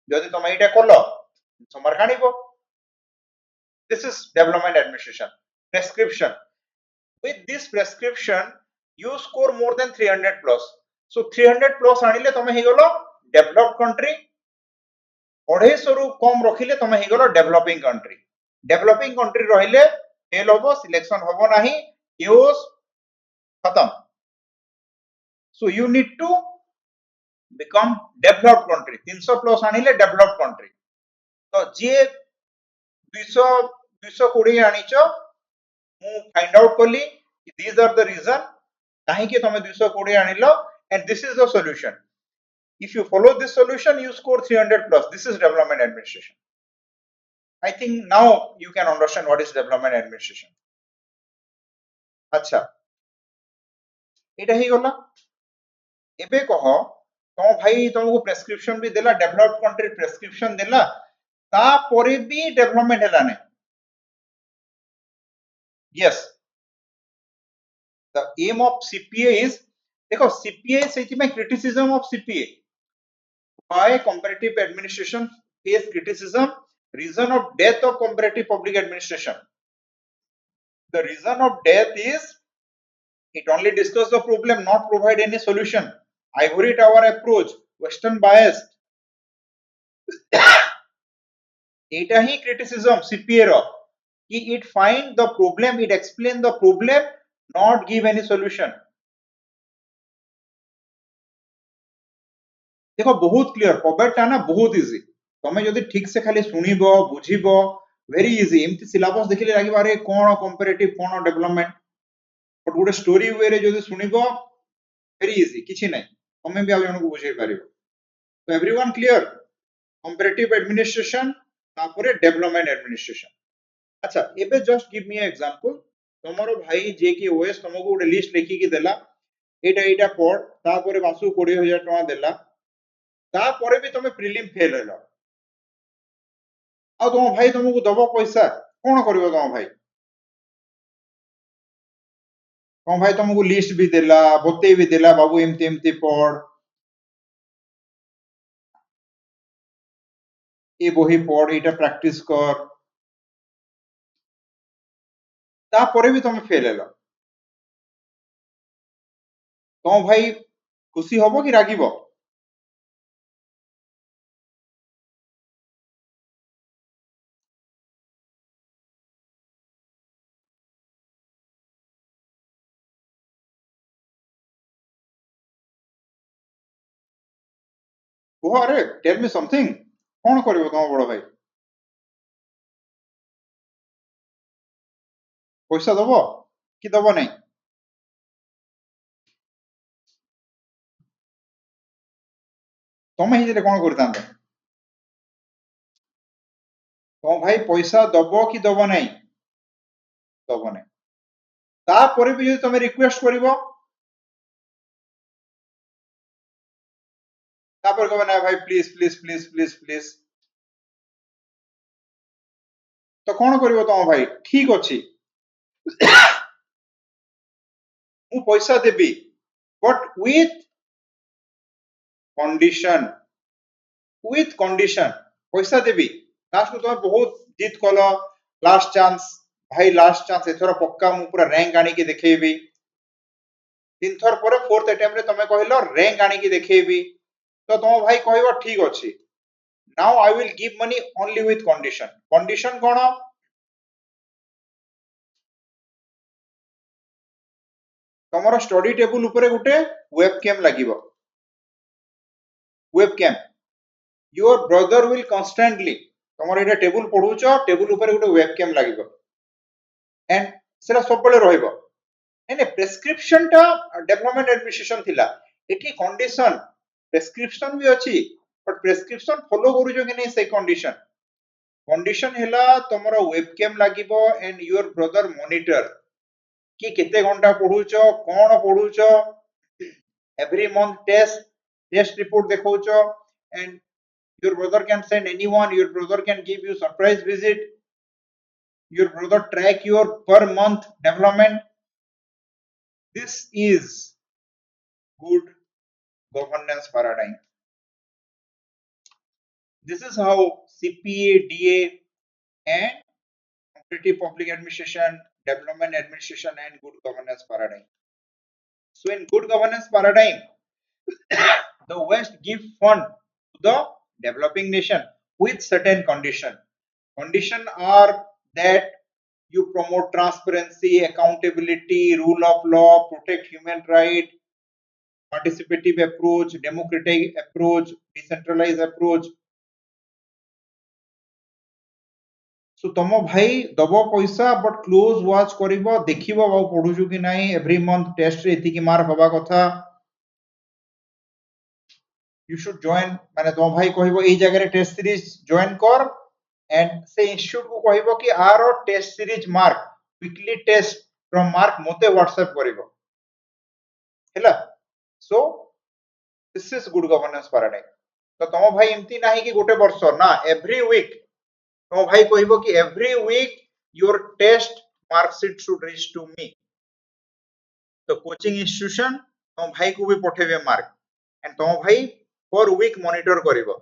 जदि तमे एटा करलो 300 mark आनिबो this is development administration prescription with this prescription you score more than 300 plus so 300 plus आनिले तमे हे गलो डेवलप्ड कंट्री 250 रु कम रखिले तमे हे गलो डेवलपिंग कंट्री रहिले फेल होबो सिलेक्शन होबो नाही यूज खत्म so you need to become developed country 300 plus आनिले डेवलप्ड कंट्री तो जे 220 आनिचो मु फाइंड आउट करली these are the reason काहे कि तमे 220 आनिलो and this is the solution if you follow this solution you score 300 plus this is development administration I think now you can understand what is development administration अच्छा एटा ही गला एबे कह तो भाई तुमको प्रेस्क्रिप्शन भी देला डेवलप्ड कंट्री प्रेस्क्रिप्शन देला ता परे भी डेवलपमेंट हैला नै yes the aim of CPA is देखो CPA सेति में criticism of CPA why comparative administration face criticism reason of death of comparative public administration the reason of death is it only discuss the problem not provide any solution ivory tower approach western bias Etah he criticism CPA रो कि it find the problem it explain the problem not give any solution देखो बहुत clear पॉबेट टा ना बहुत easy तमे जदी ठीक से खाली सुनिबो बुझिबो वेरी इजी एमती सिलेबस देखिले लागि बारे कोन कंपैरेटिव कोन डेवलपमेंट बट गोटे स्टोरी वे रे जदी सुनिबो वेरी इजी किछि नै तमे भी आ जन को बुझाई पारिबो तो एवरीवन क्लियर कंपैरेटिव एडमिनिस्ट्रेशन तापरे डेवलपमेंट एडमिनिस्ट्रेशन अच्छा एबे जस्ट गिव मी ए एग्जांपल तमरो भाई जे की ओएस तमको गोटे लिस्ट लिखि कि देला एटा पढ़ तापरे मासु 20000 टका देला तापरे भी तमे प्रीलिम फेल हैलो आ तुम भाई तुमको दबो पैसा कोन करबो तुम भाई तुमको लिस्ट भी देला बते भी देला बाबू एमती एमती पढ़ ए बही पढ़ एटा प्रैक्टिस कर तापरे भी तुम फेल हैलो तुम भाई खुशी होबो कि रागिबो कुह अरे टेल मी समथिंग कोन करबो तुम बड़ भाई पैसा दबो कि दबो नहीं तुम ही कोन करतांत तुम भाई पैसा दबो कि दबो नहीं दबो नहीं तापरे भी जदि तुम रिक्वेस्ट करिवो तापर कहबो ना भाई please please please please please तो कोन करिवो तुम भाई ठीक अछि मु पैसा देबी बट with condition पैसा देबी लास्ट में तुम बहुत जिद कलो लास्ट चांस एथरा पक्का मु पूरा रैंक आनी के देखेबी तीन थर पर फोर्थ अटेम्प्ट रे तमे कहलो रैंक आनी के देखेबी तो तुम भाई कहबो ठीक अछि now I will give money only with condition कोन तमरो स्टडी टेबल ऊपर गुटे वेबकैम लागिवो webcam your brother will constantly तमर एटा टेबल पढुछ टेबल ऊपर गोटे वेबकैम लागिबो एंड सेला सब बेले रहइबो ने प्रेस्क्रिप्शन टा डेवलपमेंट एडमिनिस्ट्रेशन थिला एठी कंडीशन प्रेस्क्रिप्शन भी अछि बट प्रेस्क्रिप्शन फॉलो करूजो कि नै से कंडीशन कंडीशन हैला तमरो वेबकैम लागिबो एंड योर ब्रदर मॉनिटर कि केते घंटा पढुछ कोन पढुछ every month test report देखौछ and your brother can send anyone your brother can give you surprise visit your brother track your per month development this is good governance paradigm this is how CPA DA and competitive public administration development administration and good governance paradigm so in good governance paradigm the west give fund to the developing nation with certain condition are that you promote transparency accountability rule of law protect human right participative approach democratic approach decentralized approach so तम भाई दब पैसा but close watch करिवो देखिवो बाउ पढुछु कि नाही every month test रे एति कि मार्क हवा कथा you should join माने तम भाई कहिवो एई जगह रे टेस्ट सीरीज जॉइन कर एंड से इंस्टीट्यूट को कहिवो कि आरो test series mark weekly test from mark मोते व्हाट्सएप करिवो हैला so this is good governance paradigm तो तम भाई एमती नाही कि गोटे वर्ष ना एवरी वीक तम भाई कहिवो कि every week your test marksheet should reach to me तो कोचिंग इंस्टीट्यूशन तम भाई को भी पठेबे मार्क एंड तम भाई पर वीक मॉनिटर करिवो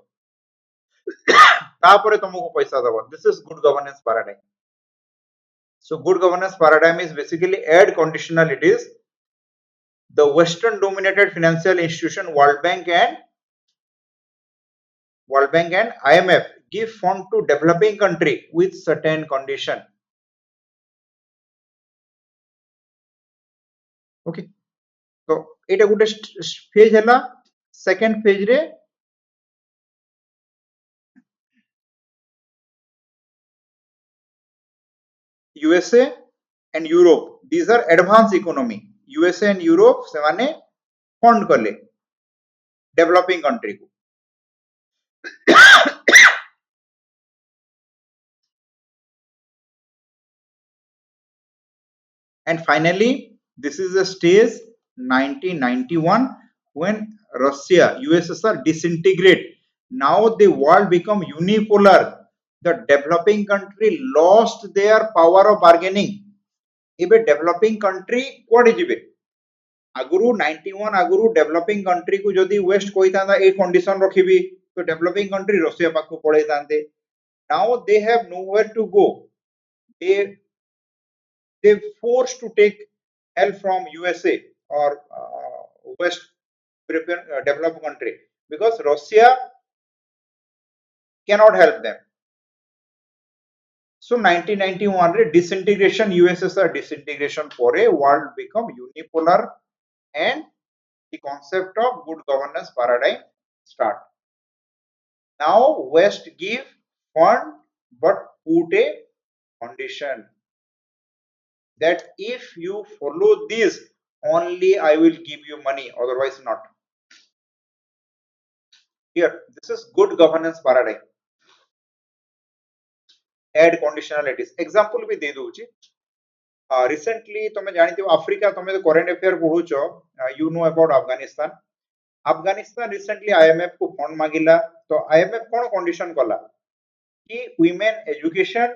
तापरे तुमको पैसा दबो this is good governance paradigm so good governance paradigm is basically add conditionalities the western dominated financial institution world bank and IMF give fund to developing country with certain condition okay so eta gote phase hela second phase re USA and Europe these are advanced economy USA and Europe se mane fund kale developing country ko and finally this is the stage 1991 when Russia USSR disintegrate now the world become unipolar the developing country lost their power of bargaining ଏବେ developing country कोडे जिबे आगुरु 91 आगुरु developing country को जदी west कोइतांदा a condition रखिबी तो developing country Russia पाखु पळै तांते now they have nowhere to go they forced to take help from USA or west European developed country because Russia cannot help them so 1991 re disintegration USSR disintegration pore world become unipolar and the concept of good governance paradigm start now west give fund but put a condition that if you follow this only I will give you money otherwise not here this is good governance paradigm add conditionalities example भी दे दूची recently तमे जानिथिबो Africa तमे तो current affair पढुचो you know about Afghanistan recently IMF को fund मागिला तो IMF कोन condition कला कि women education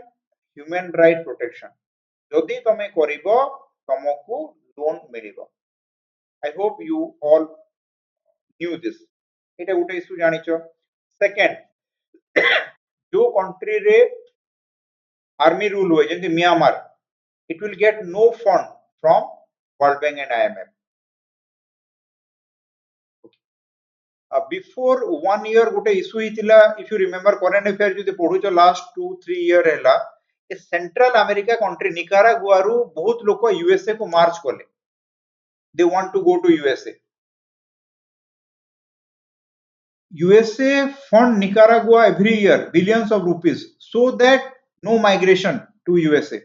human right protection जदि तमे करिवो तमको लोन मिलिबो I hope you all knew this एटा गुटे इशू जानिचो सेकंड जो कंट्री रे आर्मी रूल होय जेंति Myanmar it will get no fund from World Bank and IMF before 1 year गोटे issue हितिला if you remember current affair जदि पढुचो last 2-3 year हैला ए सेंट्रल अमेरिका कंट्री निकारागुआ रु बहुत लोक यूएसए को मार्च कले they want to go to USA USA fund Nicaragua every year billions of rupees so that no migration to USA.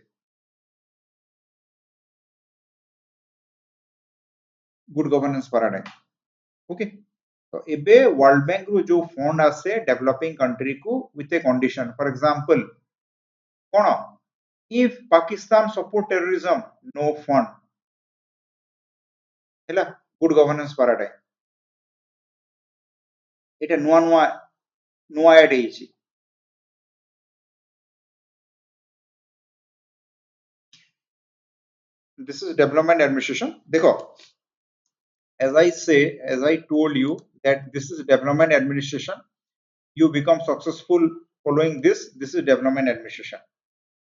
Good governance paradigm. Okay. So ebe World Bank ru jo fund ase developing country ku with a condition. For example, kono if Pakistan support terrorism, no fund. Hela good governance paradigm. Eta nua add heichi. This is development administration. Dekho, as I told you that this is development administration. You become successful following this. This is development administration.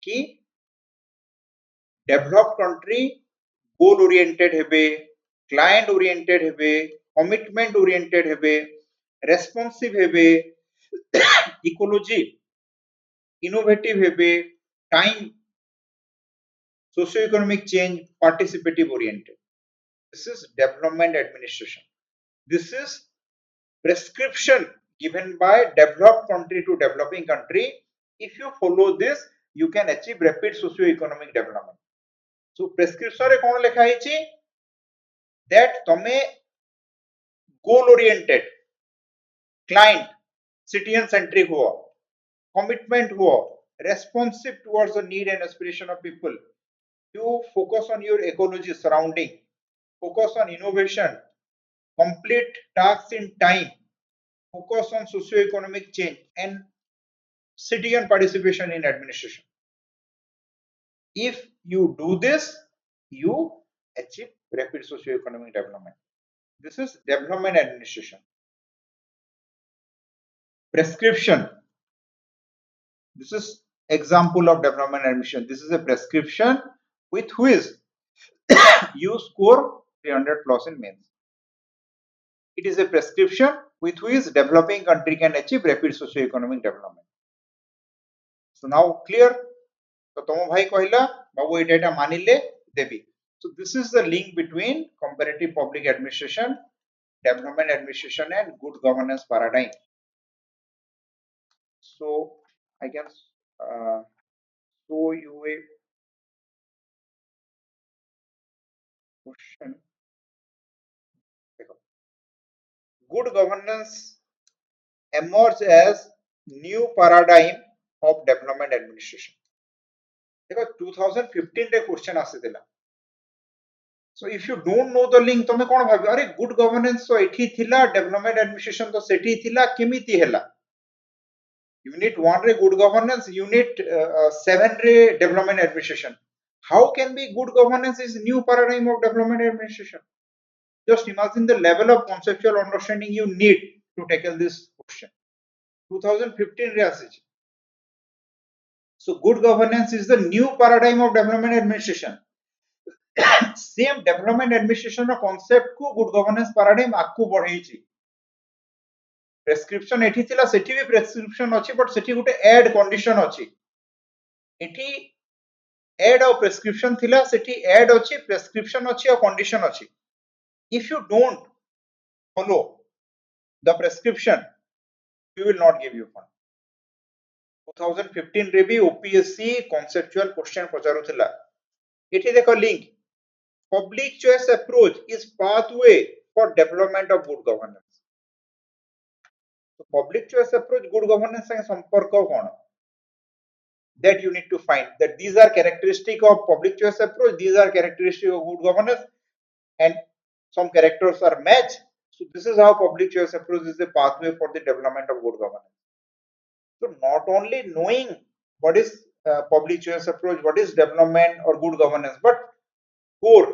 Key developed country goal oriented hebe, client oriented hebe, commitment oriented hebe, responsive hebe, ecology innovative hebe, time socio-economic change participative oriented. This is development administration. This is prescription given by developed country to developing country. If you follow this, you can achieve rapid socio-economic development. So prescription रे कौन लिखा है that तमे goal oriented, client, citizen centric हुआ, commitment हुआ, responsive towards the need and aspiration of people. You focus on your ecology surrounding, focus on innovation, complete tasks in time, focus on socio-economic change and citizen participation in administration. If you do this, you achieve rapid socio-economic development. This is development administration. Prescription. This is example of development administration. This is a prescription with whiz. You score 300 plus in mains. It is a prescription with which developing country can achieve rapid socio-economic development. So now clear? So tomo bhai कहला बाबू एटा एटा मानिले देबी. So this is the link between comparative public administration, development administration and good governance paradigm. So I can show you a question. Good governance emerge as new paradigm of development administration. देखो 2015 रे question आसीथिला. So if you don't know the link तमे कोन भाबी अरे good governance तो एठी थिला development administration तो सेठी थिला केमिति हैला. यूनिट 1 रे गुड गवर्नेंस, यूनिट 7 रे development administration. How can be good governance is new paradigm of development administration? Just imagine the level of conceptual understanding you need to tackle this question. 2015 रे आसीछि. So good governance is the new paradigm of development administration. Same development administration concept को good governance paradigm आकु बढ़ेइछि. Prescription एठी थिला सेठी भी prescription अछि but Sethi Gute add condition अछि. एठी add और prescription थिला सेठी add अछि, prescription अछि और condition अछि. If you don't follow the prescription, we will not give you fund. 2015 रे भी OPSC conceptual question पचारुथिला. एठी देखो link. Public choice approach is pathway for development of good governance. So public choice approach good governance संगे संपर्क कोन? That you need to find that these are characteristic of public choice approach, these are characteristic of good governance and some characters are matched. So this is how public choice approach is a pathway for the development of good governance. So not only knowing what is public choice approach, what is development or good governance, but core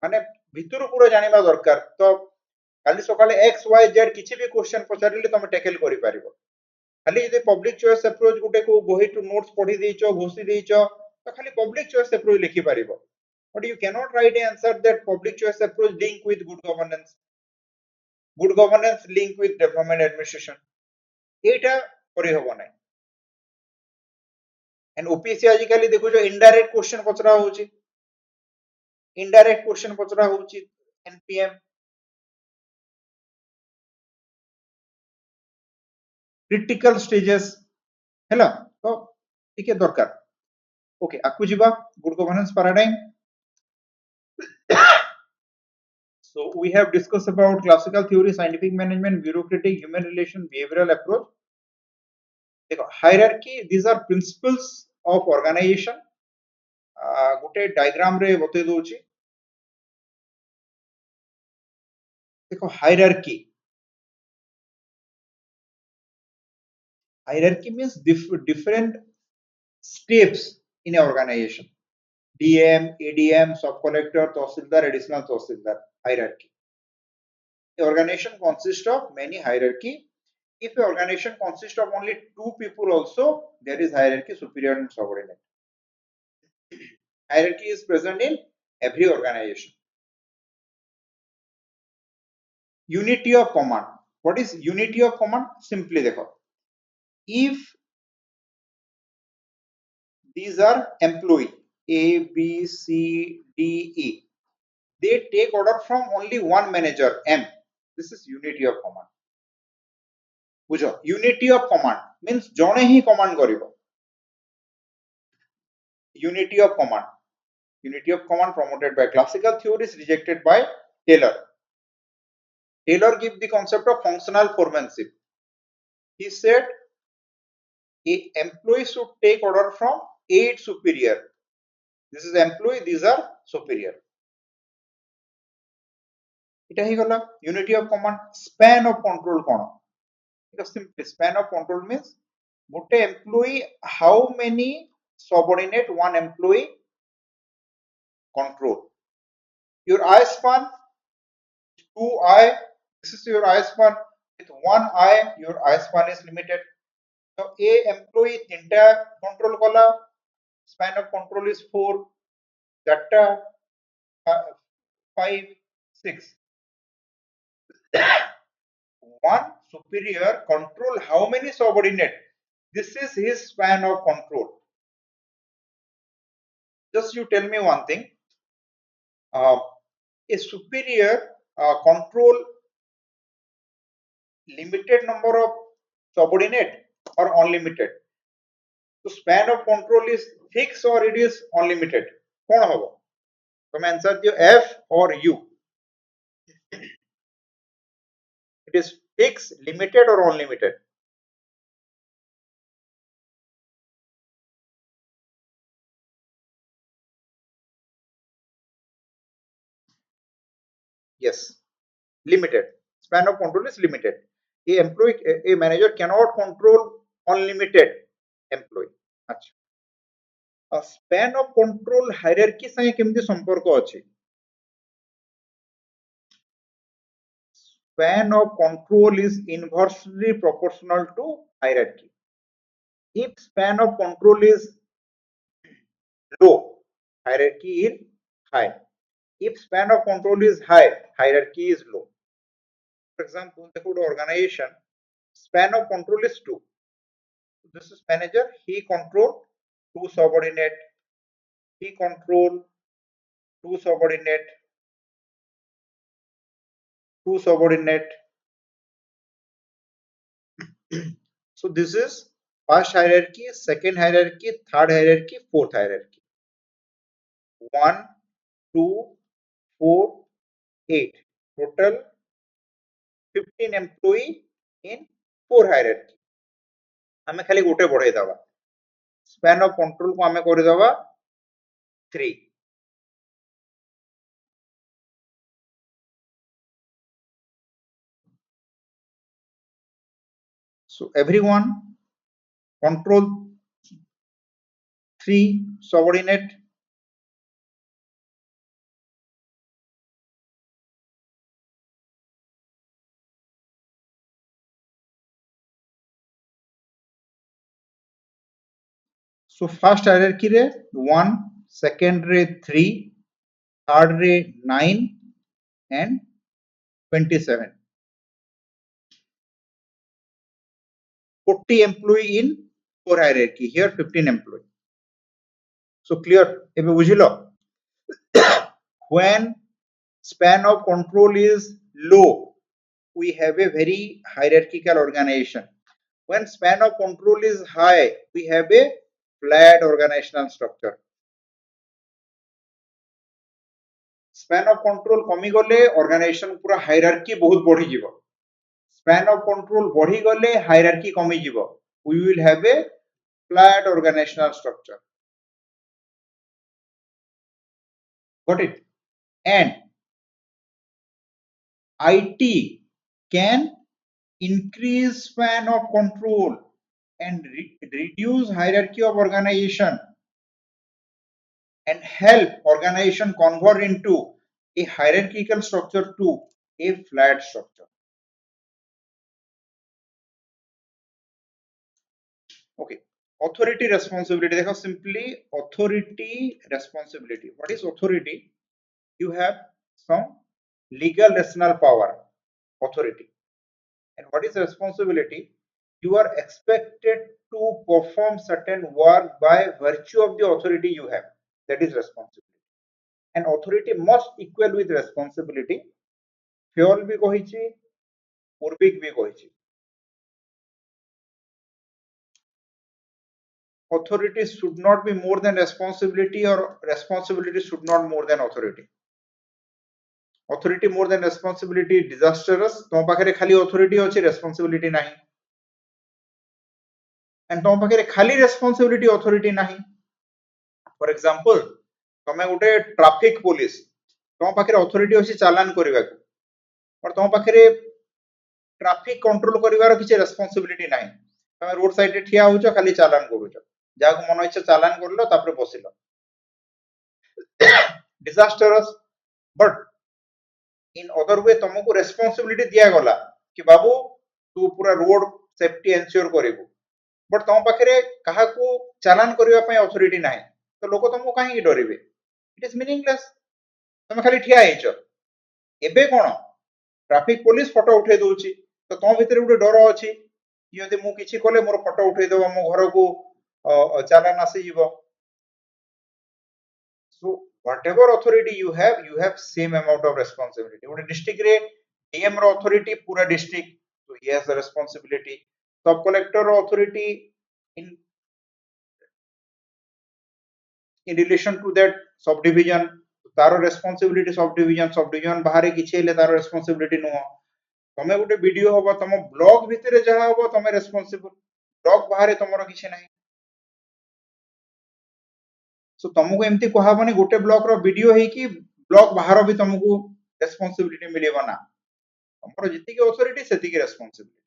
माने भितर पूरा जानिबा दरकार. तो खाली सकाले x y z किछि भी question पचारिले तमे टैकल करि पारिबो. खाली जे पब्लिक चॉइस अप्रोच गुटे को बही टू नोट्स पढी देइचो घोषि देइचो तो खाली पब्लिक चॉइस अप्रोच लिखि पारिबो. But you cannot write an answer that public choice approach link with good governance link with development administration. एटा करि होबो नै. And OPSC आजिकाली देखो जो इनडायरेक्ट क्वेश्चन पचरा होची, इनडायरेक्ट क्वेश्चन पचरा होची NPM. critical stages hela to tike dorkar. Okay, akku jiba good governance paradigm. So we have discussed about classical theory, scientific management, bureaucratic, human relation, behavioral approach. देखो hierarchy, these are principles of organization. गोटे diagram रे बते दोची. देखो hierarchy means different steps in an organization. DM, ADM, sub-collector, tahsildar, additional tahsildar, hierarchy. The organization consists of many hierarchy. If an organization consists of only two people also, there is hierarchy, superior and subordinate. Hierarchy is present in every organization. Unity of command. What is unity of command? Simply dekho. If these are employee A, B, C, D, E, they take order from only one manager M. This is unity of command. बुझो unity of command means जणे ही command करिवो. Unity of command promoted by classical theories, rejected by Taylor. Taylor gives the concept of functional foremanship. He said a employee should take order from 8 superior. This is employee, these are superior. এটা হি গলা unity of command. Span of control কোন? Because simply span of control means ଗୋଟେ employee how many subordinate one employee control. Your eye span, 2 eye, this is your eye span. With 1 eye your eye span is limited. So a employee তিনটা control কলা, span of control is 4, চারটা 5, 6. One superior control how many subordinate? This is his span of control. Just you tell me one thing. A superior control limited number of subordinate or unlimited? So span of control is fixed or it is unlimited? कौन होगा? तुम answer दियो F or U. It is fixed, limited or unlimited? Yes, limited. Span of control is limited. A manager cannot control unlimited employee. अच्छा. A span of control hierarchy साथे केमती संपर्क अछि? Span of control is inversely proportional to hierarchy. If span of control is low, hierarchy is high. If span of control is high, hierarchy is low. For example, the organization span of control is 2. This is manager, he control 2 subordinate, he control 2 subordinate, 2 subordinate. So this is first hierarchy, second hierarchy, third hierarchy, fourth hierarchy. 1, 2, 4, 8. Total 15 employee in 4 hierarchy. हमें खाली गोटे बढ़ाई दवा. Span of control को हमें कर दवा 3. So everyone control 3 subordinate. So first hierarchy रे 1, second रे 3, third रे 9 and 27. 40 employee in 4 hierarchy. Here 15 employee. So clear? एबे बुझिलो? When span of control is low, we have a very hierarchical organization. When span of control is high, we have a flat organizational structure. Span of control कमी गले organization पूरा hierarchy बहुत बढ़ी जीवो. Span of control बढ़ी गले hierarchy कमी जीवो. We will have a flat organizational structure. Got it? And IT can increase span of control and reduce hierarchy of organization and help organization convert into a hierarchical structure to a flat structure. Okay. Authority responsibility. देखो simply authority responsibility. What is authority? You have some legal rational power, authority. And what is responsibility? You are expected to perform certain work by virtue of the authority you have. That is responsibility. And authority must equal with responsibility. Fuel भी कहिछि, पूर्विक भी कहिछि. Authority should not be more than responsibility, or responsibility should not more than authority. Authority more than responsibility disastrous. तुम पाखरे खाली authority अछि, responsibility नहीं. And तुम पाखरे खाली responsibility authority नहीं. For example, तमे गोटे ट्रैफिक पुलिस, तुम पाखरे authority अछि चालान करिवा को, और तुम पाखरे ट्रैफिक कंट्रोल करिवार किछि responsibility नहीं. तमे रोड साइड रे ठिया होछ, खाली चालान करूछ. जाको मन इच्छा चालान करलो, तापर बसिलो. Disastrous. But in other way तुमको responsibility दिया गला कि बाबू तू पूरा रोड सेफ्टी एंश्योर करिवु, बट तुम पाखरे काहा को चालान करिवा पय अथॉरिटी नाही, तो लोक तुमको काहे डरिबे. It is meaningless. तुम खाली ठिया हेछ. एबे कोन ट्रैफिक पुलिस फोटो उठे दोछि, तो तुम भितर गुटे डर अछि, यदि मु किछि कोले मोर फोटो उठे देबो, मो घर को चालान आसी जीवो. So whatever authority you have same amount of responsibility. One district re DM ro authority pura district, so he has a responsibility. Sub collector ro authority in relation to that subdivision, taro responsibility subdivision बाहरे किछि हेले तारो responsibility नुह. तमे गुटे video होबा, तम blog भितरे जहा होबा तमे responsible, ब्लॉग बाहरे तमरो किछि नाही. सो तुमको एमती कहबनी गोटे ब्लॉक रो वीडियो है कि ब्लॉक बाहर भी तुमको रेस्पोंसिबिलिटी मिलेबा ना. तुमरो जति के अथॉरिटी सेति के responsibility.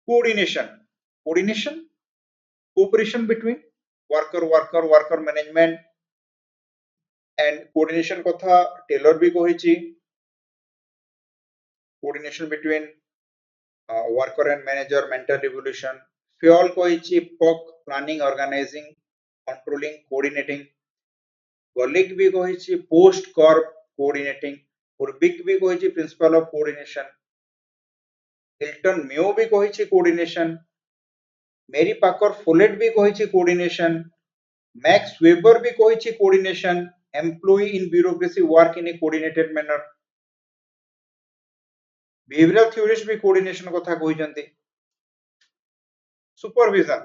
Coordination cooperation between worker management and coordination कथा टेलर भी कहिछि. coordination between worker and manager, mental evolution. fuel कहिछि POC, planning, organizing, controlling, coordinating. Colleague भी कहिछि post corp, coordinating. पूर्विक भी कहिछि principle of coordination. Hilton Mayo भी कहिछि coordination. मेरी पाकर folate भी कहिछि coordination. Max weber भी कहिछि coordination. Employee in bureaucracy work in a coordinated manner. Behavioral theorists भी coordination कथा कहिसंती. Supervision,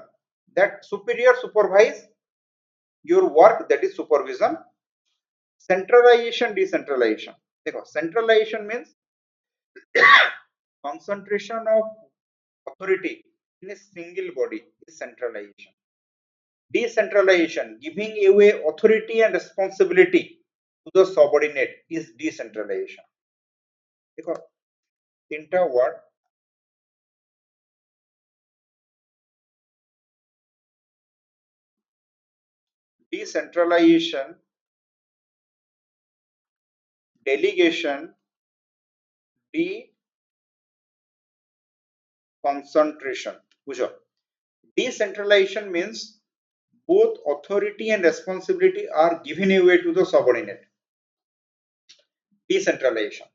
that superior supervise your work, that is supervision. Centralization, decentralization. देखो centralization means concentration of authority in a single body is centralization. Decentralization, giving away authority and responsibility to the subordinate, is decentralization. देखो तीनटा word. Decentralization, delegation, concentration. बुझो. Decentralization means both authority and responsibility are given away to the subordinate. Decentralization.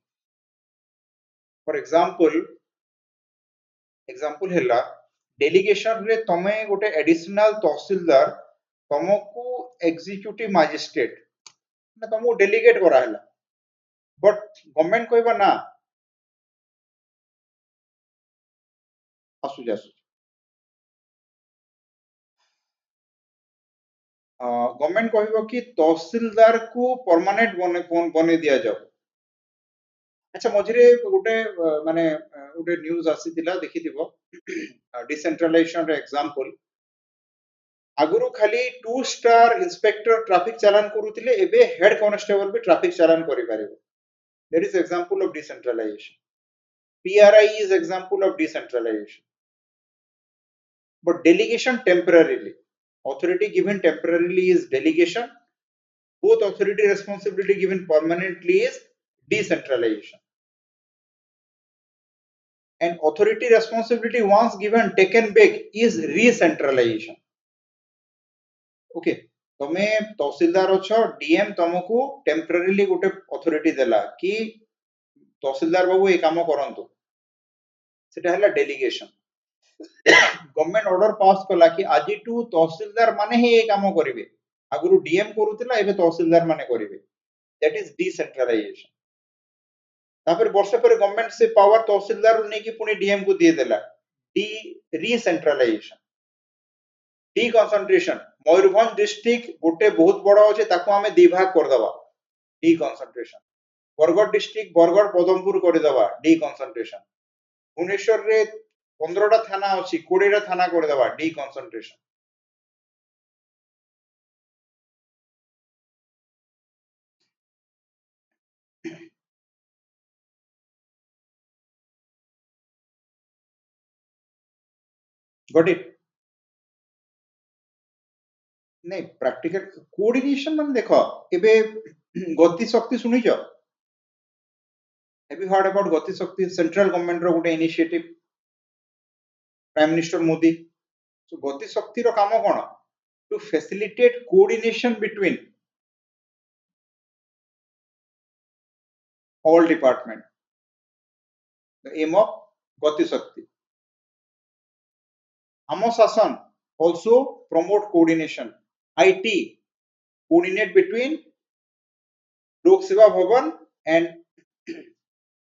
For example ହେଲା delegation रे तमे गोटे additional तहसीलदार तमको executive magistrate ना तमको delegate करा हला, बट गवर्नमेंट कहबा ना आसुच गवर्नमेंट कहबो कि तहसीलदार को परमानेंट बने दिया जाओ अच्छा मझिरे गोटे माने गोटे न्यूज आसीतिला देखिथिबो डिसेंट्रलाइजेशन रे एग्जांपल आगुरु खाली 2 स्टार इंस्पेक्टर ट्रैफिक चालान करूतिले एबे हेड कांस्टेबल भी ट्रैफिक चालान करि पारिबो that is example of decentralisation PRI is example of decentralization but delegation temporarily authority given temporarily is delegation both authority responsibility given permanently is decentralization and authority responsibility once given taken back is re-centralization okay तमे तहसीलदार अछ DM तुमको temporarily गोटे authority देला कि तहसीलदार बाबू ए काम करंतु सेटा हला डेलीगेशन गवर्नमेंट ऑर्डर पास कला कि आज टू तहसीलदार माने ही ए काम करिवे आगुरु डीएम करूतिला एबे तहसीलदार माने करिवे दैट इज डिसेंट्रलाइजेशन तापर वर्ष पर गवर्नमेंट से पावर तहसीलदार ने की पुनी डीएम को दिए देला de recentralisation deconcentration Mayurbhanj district गोटे बहुत बड़ा अछि ताको हमें दी भाग कर दबा डी कंसंट्रेशन बरगढ़ डिस्ट्रिक्ट बरगढ़ पदमपुर कर दबा डी कंसंट्रेशन भुवनेश्वर रे 15टा थाना अछि 20टा थाना कर दबा डी कंसंट्रेशन गॉट इट नहीं प्रैक्टिकल कोऑर्डिनेशन मन देखो एबे गति शक्ति सुनिछ have you heard about Gati Shakti central government रो गोटे initiative prime minister Modi so Gati Shakti रो काम कोन to facilitate coordination between all department the aim of gati shakti amo shasan also promote coordination IT coordinate between lok seva bhavan and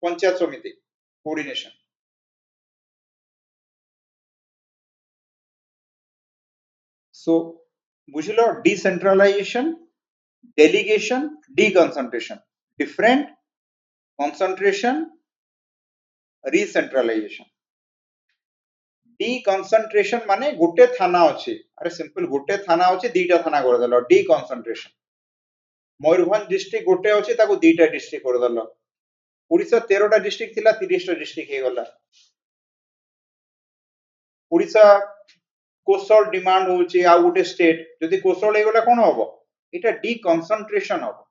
panchayat samiti coordination so bujhilo decentralization delegation deconcentration different concentration recentralization deconcentration माने गोटे थाना अछि अरे simple गोटे थाना अछि दीटा थाना कर देलो deconcentration मयूरभंज डिस्ट्रिक्ट गोटे अछि ताको दीटा डिस्ट्रिक्ट कर देलो ओडिसा 13टा डिस्ट्रिक्ट थिला 30टा डिस्ट्रिक्ट हे गला ओडिसा कोस्टल डिमांड होछि आ गोटे स्टेट जदि कोस्टल हे गला कोन होबो एटा deconcentration होबो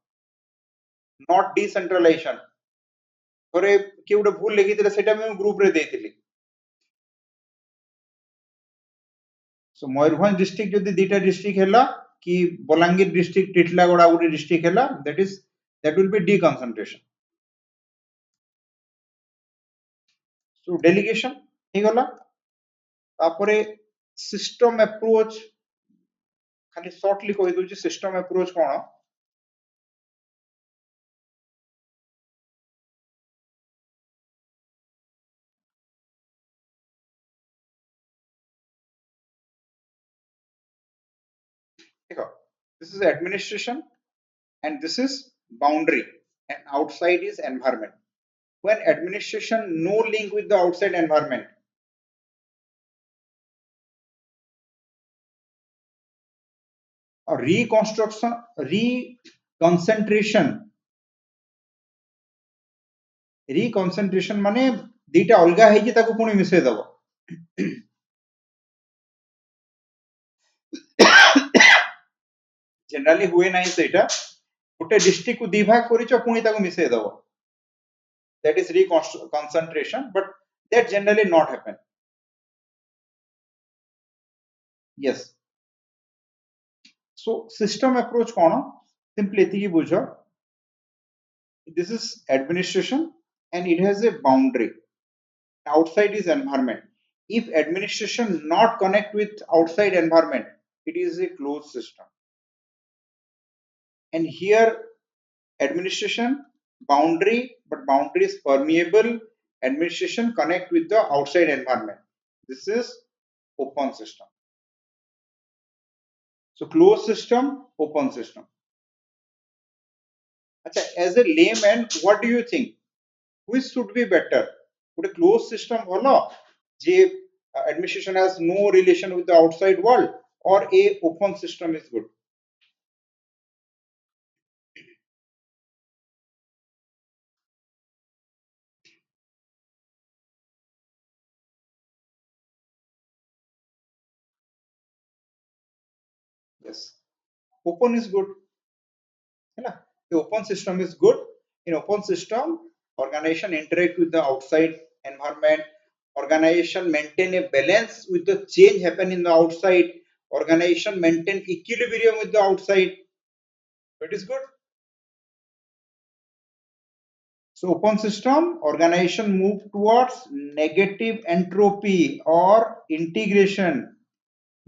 नॉट डिसेंट्रलाइजेशन थोरे के गोटे भूल लिखि देले सेटा मैं ग्रुप रे देथिली सो मयूरभंज डिस्ट्रिक्ट जदि दीटा डिस्ट्रिक्ट हैला कि बलांगीर डिस्ट्रिक्ट टिटलागढ़ गोटे डिस्ट्रिक्ट हैला that will be deconcentration so delegation हे गला तापरे सिस्टम अप्रोच खाली शॉर्टली कहि दोछि सिस्टम अप्रोच कोन देखो this is administration and this is boundary and outside is environment when administration no link with the outside environment or reconstruction reconcentration माने दीटा अलगा है कि ताको पुणी मिसे दबो जनरली हुए नाही सेटा गोटे डिस्ट्रिक्ट को दी भाग करिचो पुणी ताको मिसे दबो that is reconcentration but that generally not happen yes so system approach cone simply एतिकी बुझो this is administration and it has a boundary outside is environment if administration not connect with outside environment it is a closed system and here administration boundary but boundary is permeable administration connect with the outside environment This is open system. So closed system, open system. As a layman, what do you think? Which should be better? Would a closed system follow? J administration has no relation with the outside world, or a open system is good? Yes, open is good. है ना? The open system is good. In open system, organization interact with the outside environment. Organization maintain a balance with the change happen in the outside. Organization maintain equilibrium with the outside. It is good. So open system, organization move towards negative entropy or integration.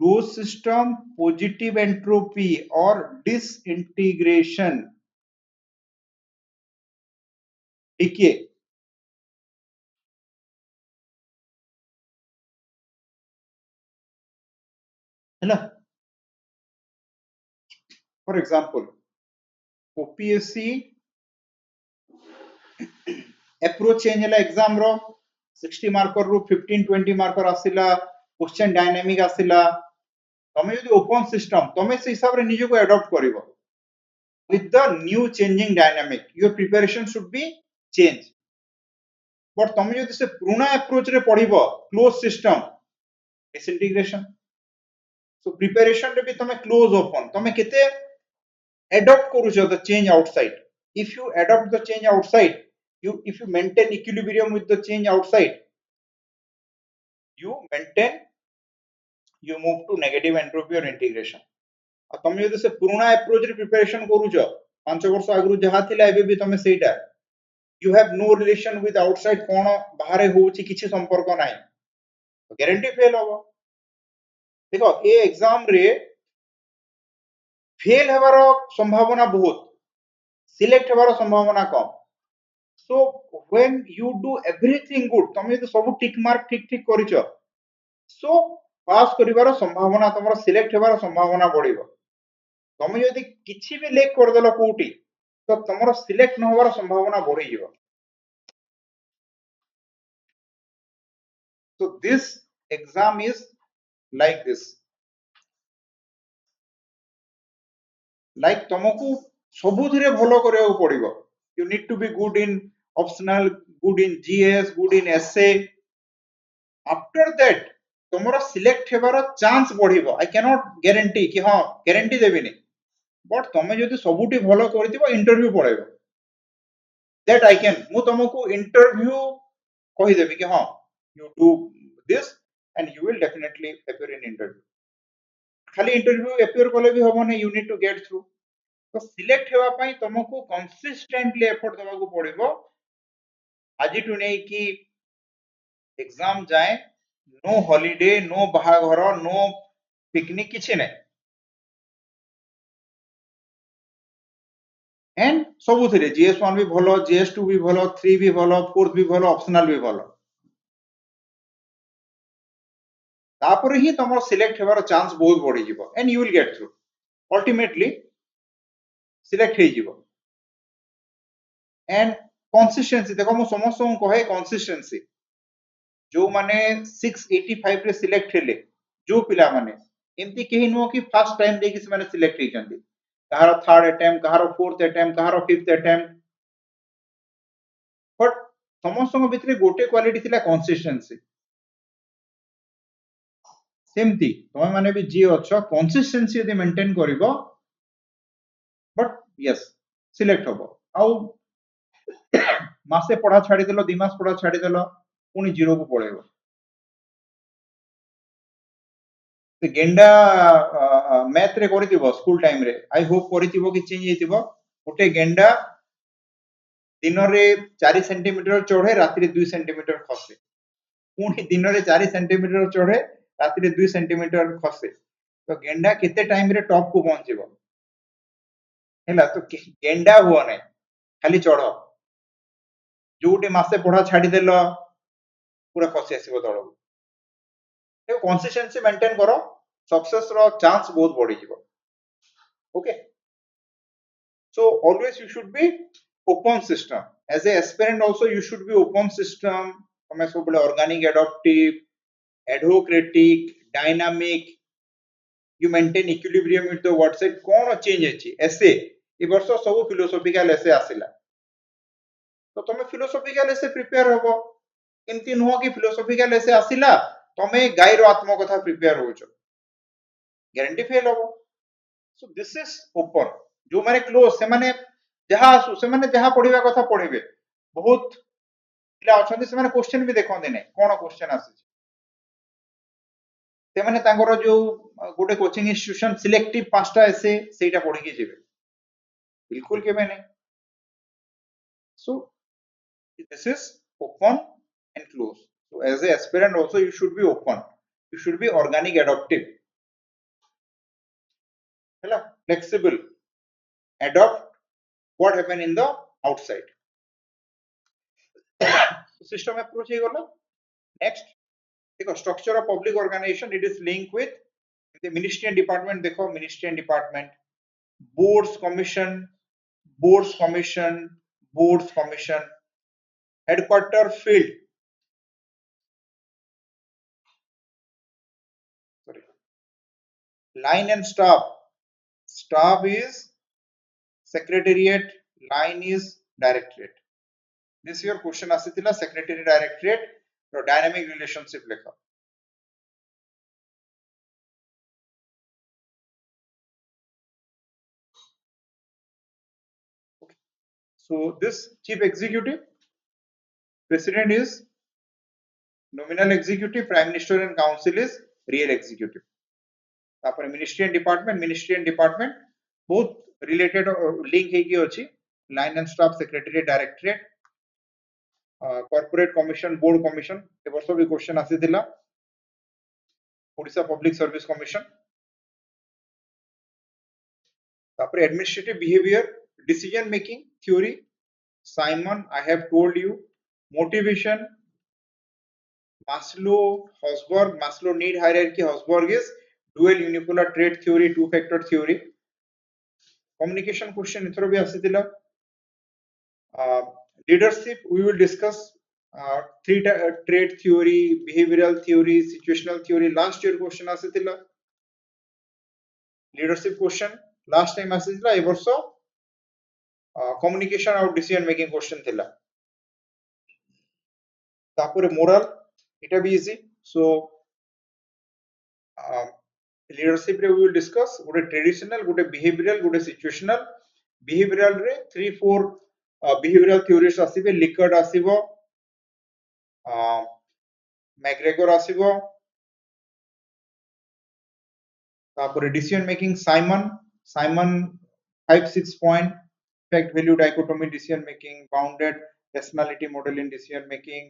Closed system, positive entropy or disintegration, decay. है ना? For example, OPSC approach change है exam रो 60 marker रू 15-20 marker आसिला question dynamic आसिला तमे यदि open system तमे से हिसाब रे निजे को adopt करिवो with the new changing dynamic your preparation should be changed but तमे यदि से पुराना अप्रोच रे पढिबो close system disintegration so preparation रे भी तमे क्लोज ओपन तमे केते adopt करूछ the change outside if you adopt the change outside if you maintain equilibrium with the change outside you maintain you move to negative entropy or integration आ तमे यदि से पुराना approach रे प्रिपरेशन करूछ 5 वर्ष आगु जहा थिला एबे भी तमे सेटा you have no relation with outside कोन बाहरे होउची किछि संपर्क नाही गारंटी फेल होबो देखो ए एग्जाम रे फेल हेबार संभावना बहुत सिलेक्ट हेबार संभावना कम so when you do everything good तमे यदि सब टिक मार्क ठीक ठीक करिछ so पास करिवार संभावना तमरो सिलेक्ट हेबार संभावना बढ़िबो तमे यदि किछि भी लेक कर देलो कोउटी तो तमरो सिलेक्ट न होबार संभावना बढ़ी जिवो so this exam is like this like तुमको सबुथिरे भलो करिया पड़िबो you need to be good in optional good in gs good in essay after that तुमरो सिलेक्ट हेबार चांस बढ़िबो आई कैन नॉट गारंटी कि हां गारंटी देबिनी बट तमे जदि सबुठी भलो करथिबो इंटरव्यू पळेबो दैट आई कैन मु तुमको इंटरव्यू कहि देबी कि हां you do this and you will definitely appear in interview खाली इंटरव्यू appear कले भी होबो you need to get through तो सिलेक्ट हेवा पई तुमको कंसिस्टेंटली एफर्ट देबाकू पड़िबो आजिटू नै कि एग्जाम जाए नो हॉलिडे नो बाहाघर नो पिकनिक किछि नै एंड सबुथिरे GS1 भी भलो GS2 भी भलो 3 भी भलो 4th भी भलो ऑप्शनल भी भलो तापर ही तमरो सिलेक्ट हेबार चांस बहुत बढ़ी जिवो and you will get through ultimately select हे जिवो एंड कंसिस्टेंसी देखो मु समस्त को कहे कंसिस्टेंसी जो माने 685 रे सिलेक्ट हेले जो पिला माने एमती केही नो कि फर्स्ट टाइम देखि से माने सिलेक्ट हे जंदी कहार थर्ड अटेम्प्ट कहार फोर्थ अटेम्प्ट कहार फिफ्थ अटेम्प्ट बट समस्त को भितरे गोटे क्वालिटी थिला कंसिस्टेंसी सेमती तमे माने भी जे अछ कंसिस्टेंसी यदि मेंटेन करिवो बट यस सिलेक्ट होबो आउ मासे पढ़ा छाड़ी देलो 2 मास पढ़ा छाड़ी देलो पुनी जीरो को पळेबो से गेंडा मैथ रे करितिबो स्कूल टाइम रे आई होप करितिबो कि चेंज हेतिबो गोटे गेंडा दिन रे 4 सेंटीमीटर चढ़े राति रे 2 सेंटीमीटर खसे पुनी दिन रे 4 सेंटीमीटर चढ़े राति रे 2 सेंटीमीटर खसे तो गेंडा केते टाइम रे टॉप को पहुंचीबो हैला तो गेंडा हुआ नै खाली चढ़ो जोटे मासे पढ़ा छाड़ी देलो पूरा खसी आसीबो तळो कंसिस्टेंसी मेंटेन करो सक्सेस रो चांस बहुत बढ़ी जीवो okay so always you should be open system as a aspirant also you should be open system तमे सब बले organic adaptive adhocratic dynamic you maintain equilibrium with the world set कोन change अछि एसे ए वर्ष सब फिलोसॉफिकल एसे आसिला तो तमे फिलोसॉफिकल एसे प्रिपेयर होबो एमती नुह कि फिलोसॉफिकल एसे आसिला तमे गाइर आत्मकथा प्रिपेयर होचो गारंटी फेल होबो सो दिस इज ओपन जो माने क्लोज से माने जहा आसु से माने जहा पढिबा कथा पढिबे बहुत पिला अछंती से माने क्वेश्चन भी देखंदे नै कोन क्वेश्चन आसी से माने तांगर जो गोटे कोचिंग इंस्टीट्यूशन सिलेक्टिव पांचटा एसे सेटा पढि के जेबे बिल्कुल केबे नै सो this is open and close so as a aspirant also you should be open you should be organic adaptive hello flexible adopt what happen in the outside system approach he gala next देखो structure of public organization it is linked with the ministry and department देखो ministry and department boards commission boards commission boards commission headquarter field sorry line and staff is secretariat line is directorate this your question asitila secretary directorate or dynamic relationship lekha okay. So this chief executive president is nominal executive prime minister and council is real executive तापर ministry and department both related link है कि अछि line and staff secretariat directorate corporate commission board commission ए वर्ष भी question आसीथिला Odisha public service commission तापर administrative behavior decision making theory Simon I have told you motivation Maslow need hierarchy Hosberg is dual unipolar trait theory two factor theory communication question ithro भी आसीथिला leadership we will discuss trait theory behavioral theory situational theory last year question आसीथिला leadership question last time आसीथिला ए वर्ष communication और decision making question थिला तापर moral এটা भी easy so leadership रे we will discuss गोटे traditional गोटे behavioral गोटे situational behavioral रे 3-4 behavioral theories आसीबे लिकर्ट आसीबो मैग्रेगर आसीबो तापर decision making Simon 5-6 point fact value dichotomy decision making bounded rationality model in decision making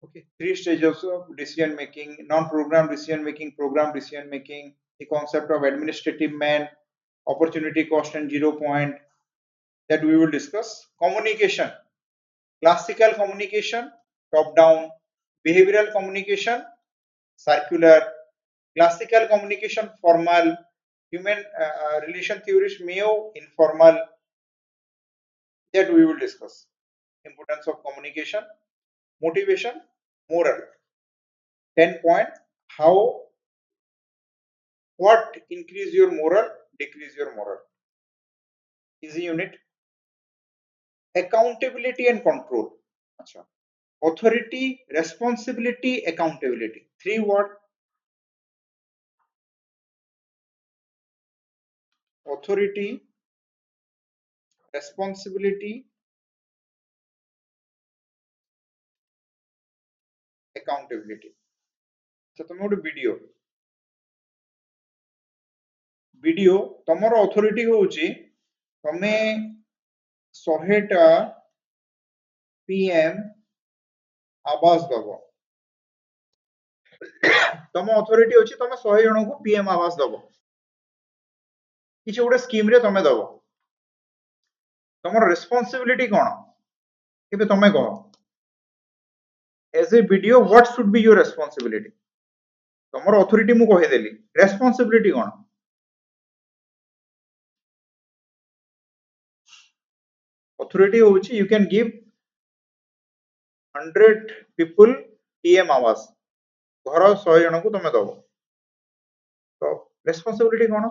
okay 3 stages of decision making non-program decision making program decision making the concept of administrative man opportunity cost and 0 point that we will discuss communication classical communication top down behavioral communication circular classical communication formal human relation theories Mayo informal that we will discuss importance of communication motivation moral 10 point how what increase your moral decrease your moral easy unit accountability and control acha authority responsibility accountability three word authority responsibility accountability so तमे गोटे video तमरो authority होउची तमे 100 टा PM आवास दबो तम authority होची तमे 100 जन को पीएम आवास दबो किछ गोटे स्कीम रे तमे दबो तमरो रिस्पांसिबिलिटी कोन केबे तमे कहो as a video what should be your responsibility तमर अथॉरिटी मु कहि देली रेस्पॉन्सिबिलिटी कोन अथॉरिटी होची you can give 100 people PM आवास घर 100 जन को तमे दबो तो रेस्पॉन्सिबिलिटी कोन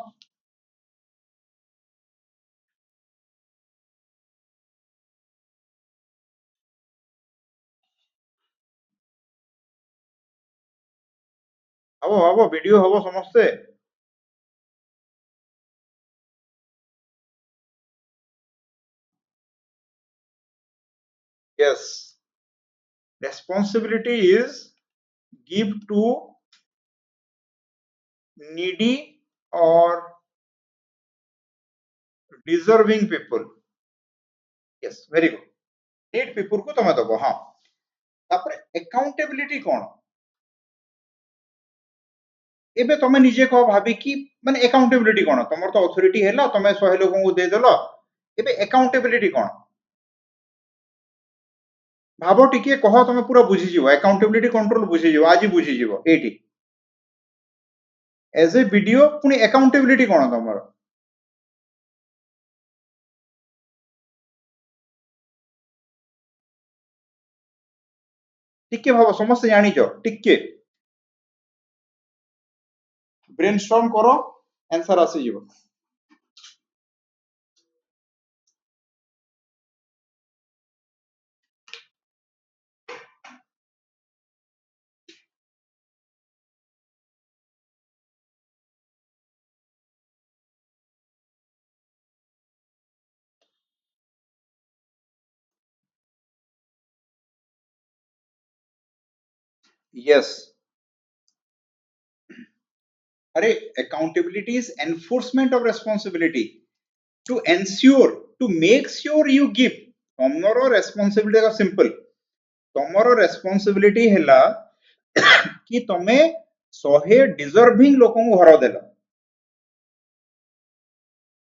हबो हबो वीडियो हबो समस्ते yes responsibility is give to needy or deserving people yes very good need people को तमे दबो हां तापर अकाउंटेबिलिटी कोन एबे तमे निजे को भाबी कि माने अकाउंटेबिलिटी कोन तमर तो अथॉरिटी हैला तमे 100 लोगन को दे देलो एबे अकाउंटेबिलिटी कोन भाबो टिके कह तमे पूरा बुझी जीवो अकाउंटेबिलिटी कंट्रोल बुझी जीवो आज बुझी जीवो एटी एज ए वीडियो पुनी अकाउंटेबिलिटी कोन तमर टिके भाबो समस्त जानि जो टिके ब्रेनस्टॉर्म करो आंसर आसी जीवो yes अरे accountability is enforcement of responsibility to ensure to make sure you give तमरो responsibility का simple तमरो responsibility हैला कि तमे 100 डिजर्विंग लोकन को घर देला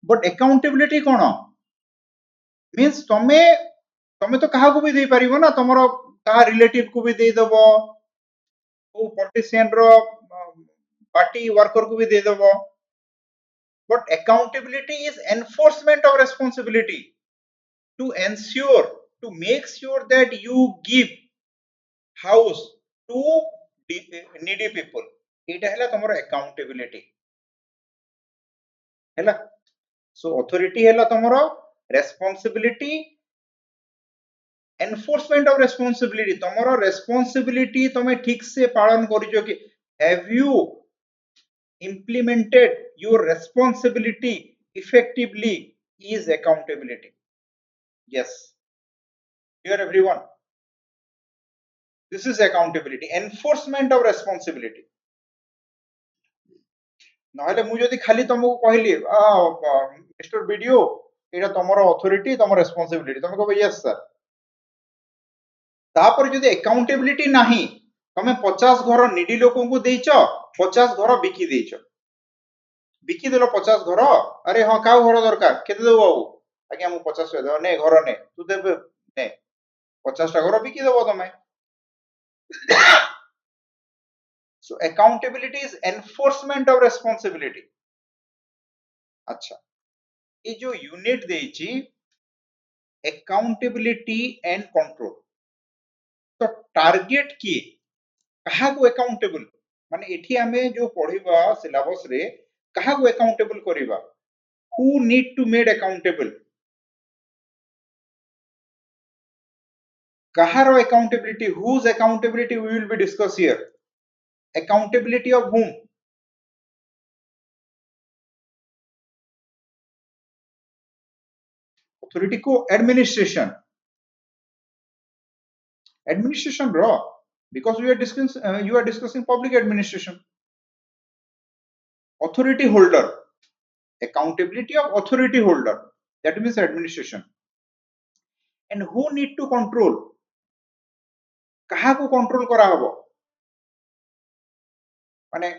बट अकाउंटेबिलिटी कोन मींस तमे तमे तो काहा को भी दे परिबो ना तमरो का रिलेटिव को भी दे देबो ओ पॉलिटिशियन रो पार्टी वर्कर को भी दे देबो but accountability is enforcement of responsibility to ensure to make sure that you give house to needy people एटा हैला तमरो अकाउंटेबिलिटी हैला सो अथॉरिटी हैला तमरो रेस्पॉन्सिबिलिटी एनफोर्समेंट ऑफ रेस्पॉन्सिबिलिटी तमरो रेस्पॉन्सिबिलिटी तमे ठीक से पालन करिजो कि have you implemented your responsibility effectively is accountability yes here everyone this is accountability enforcement of responsibility नहले मु जदी खाली तुमको कहली मिस्टर वीडियो एटा तमरो अथॉरिटी तमरो रेस्पॉन्सिबिलिटी तुम कहबो यस सर तापर जदी अकाउंटेबिलिटी नाही तमे 50 घर निडी लोकन को देइचो 50 घर बिकी देइचो बिकी देलो 50 घर अरे हां का घर दरकार केते देबो बाबू आज्ञा मु 50 दे ने घर ने तू देबे ने 50 टा घर बिकी देबो तमे so accountability is enforcement of responsibility अच्छा ये जो यूनिट देइची accountability and control तो टारगेट की कहा को अकाउंटेबल माने एठी हमें जो पढिबा सिलेबस रे कहा को अकाउंटेबल करिबा who need to made accountable kaharo accountability whose accountability we will be discuss here accountability of whom authority ko administration raw because we are discussing you are discussing public administration authority holder accountability of authority holder that means administration and who need to control kaha ko control kara habo माने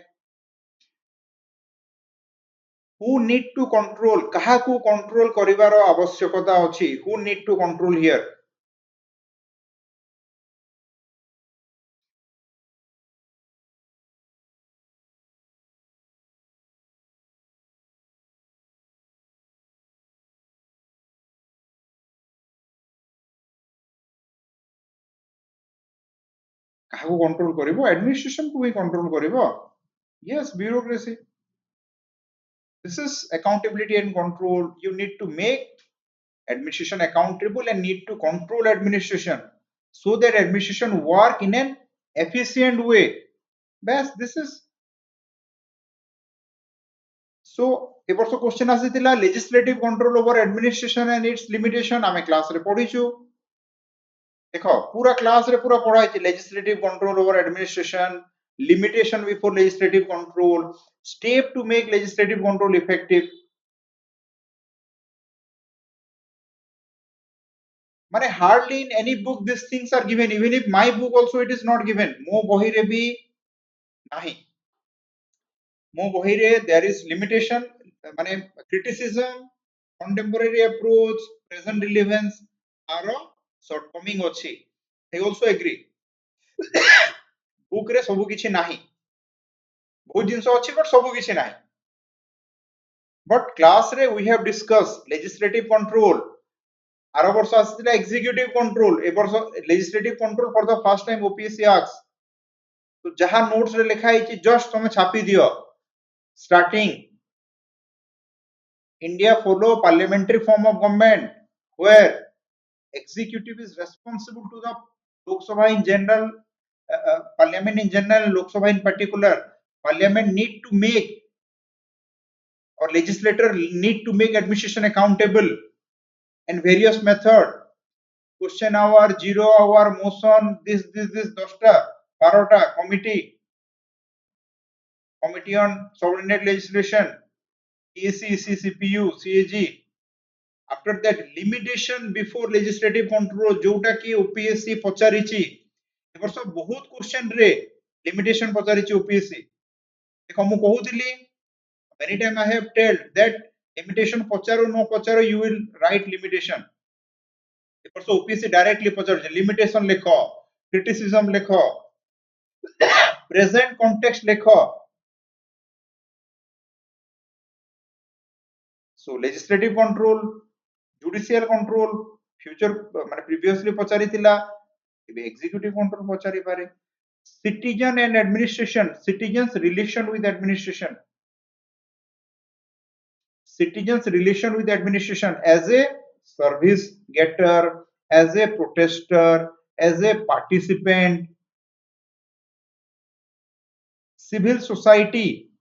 who need to control kaha को control करिवार आवश्यकता अछि who need to control here କାହାକୁ control କରିବ administration କୁ ହିଁ control କରିବ yes bureaucracy this is accountability and control you need to make administration accountable and need to control administration so that administration work in an efficient way bas this is so a ବର୍ଷ question ଆସିଥିଲା legislative control over administration and its limitation ଆମେ class ରେ ପଢିଛୁ देखो पूरा class रे पूरा पढ़ा है legislative control over administration limitation before legislative control step to make legislative control effective माने hardly in any book these things are given even if my book also it is not given mo bohi re bhi nahi mo bohi re there is limitation माने criticism contemporary approach present relevance are shortcoming ଅଛି I also agree book रे सब किछि नाही बहुत जिंस अछि but सब किछि नाही but class रे we have discussed legislative control आर वर्ष आसिला executive control ए वर्ष legislative control for the first time OPSC asks तो जहां नोट्स रे लिखा है जस्ट तुम छापी दियो starting India follow parliamentary form of government where executive is responsible to the Lok Sabha in general parliament in general Lok Sabha in particular parliament need to make or legislator need to make administration accountable and various method question hour 0 hour motion this 10টা 12টা committee on subordinate legislation EC CPU CAG after that limitation before legislative control जोटा कि OPSC पचारिछि ए वर्ष बहुत question रे limitation पचारिछि OPSC देखो मु कहूतिली many time I have told that limitation पचारो न पचारो you will write limitation ए वर्ष OPSC directly पचारुछि limitation लेखो criticism लेखो present context लेखो so legislative control judicial control future माने previously पचारि थिला एबे executive control पचारि पारे citizen and administration citizens relation with administration as a service getter as a protester as a participant civil society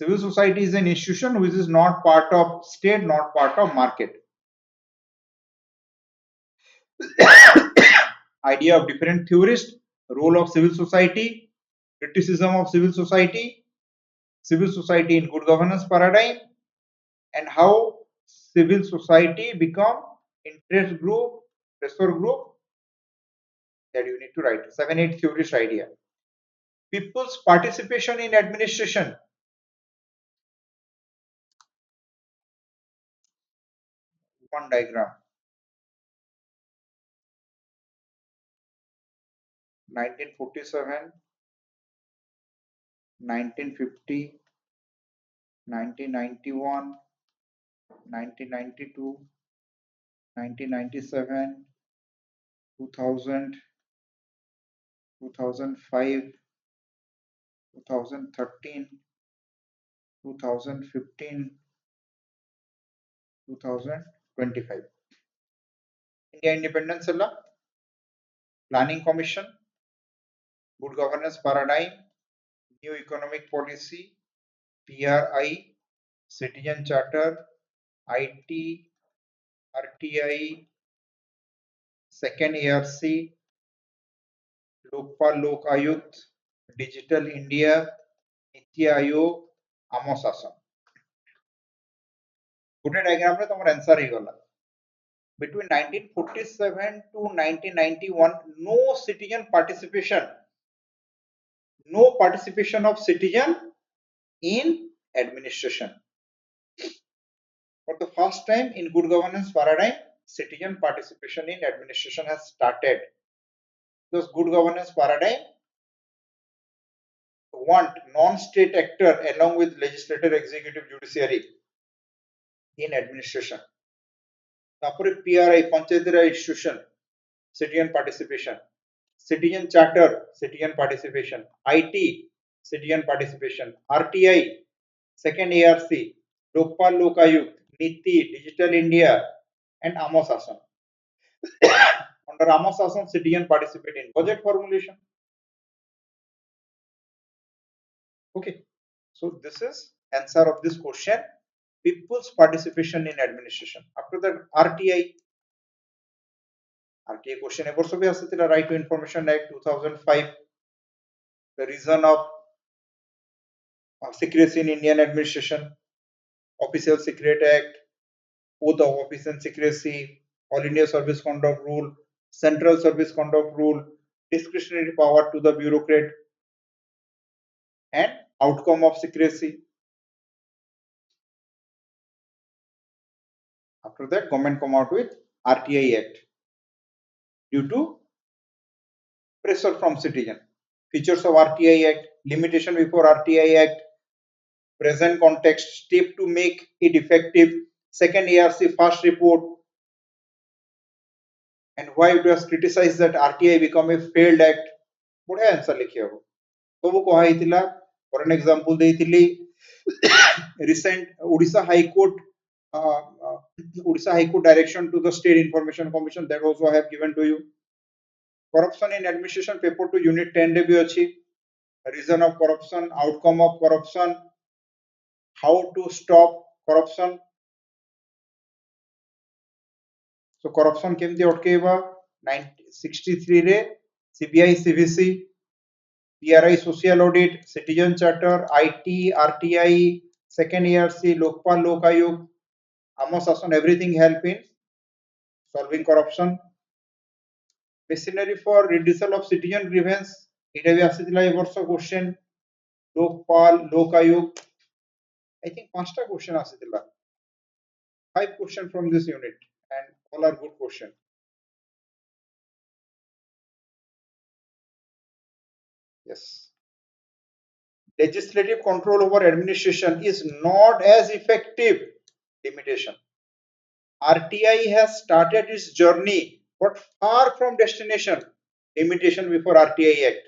is an institution which is not part of state not part of market idea of different theorists role of civil society criticism of civil society in good governance paradigm and how civil society become interest group pressure group that you need to write 7-8 theorist idea people's participation in administration one diagram 1947 1950 1991 1992 1997 2000 2005 2013 2015 2025 India independence alla planning commission good governance paradigm new economic policy PRI citizen charter IT RTI second ARC Lokpal Lok Ayukt Digital India Niti Aayog Amo Shasan गोटे diagram रे तमर answer हे गला between 1947 to 1991 no participation of citizen in administration for the first time in good governance paradigm citizen participation in administration has started because good governance paradigm want non-state actor along with legislative executive judiciary in administration तापर PRI Panchayati Raj institution citizen participation citizen charter, citizen participation, IT, citizen participation, RTI, second ARC, Lokpal Lokayukt, Niti, Digital India, and Amosasan. Under Amosasan, citizen participate in budget formulation. Okay, so this is answer of this question. People's participation in administration. After that, RTI question ever so be asitila Right to Information Act 2005. The reason of secrecy in Indian administration, Official Secret Act, Oath of Office and Secrecy, All India Service Conduct Rule, Central Service Conduct Rule, discretionary power to the bureaucrat, and outcome of secrecy. After that, government come out with RTI Act due to pressure from citizen. Features of RTI Act, limitation before RTI Act, present context, step to make it effective, second ARC first report, and why it was criticized that RTI become a failed act. बढ़िया answer लिखे हो ସବୁ कहा ହେଇଥିଲା for an example ଦେଇଥିଲି recent Odisha High Court direction to the State Information Commission that also I have given to you. Corruption in administration paper to unit 10 रे भी अछि, reason of corruption, outcome of corruption, how to stop corruption. So corruption केमती अटकेबा 1963 रे CBI CVC, PRI social audit, citizen charter, IT, RTI, second ARC, Lokpal Lokayukt, Amosasan, everything help in solving corruption. Machinery for redressal of citizen grievance, এটা भी আসিଥିଲା এই বর্ষ question. Lokpal Lokayukt, I think 5টা question আসিଥିଲା, 5 question from this unit, and all are good question. Yes. Legislative control over administration is not as effective. Limitation. RTI has started its journey but far from destination. Limitation before RTI Act.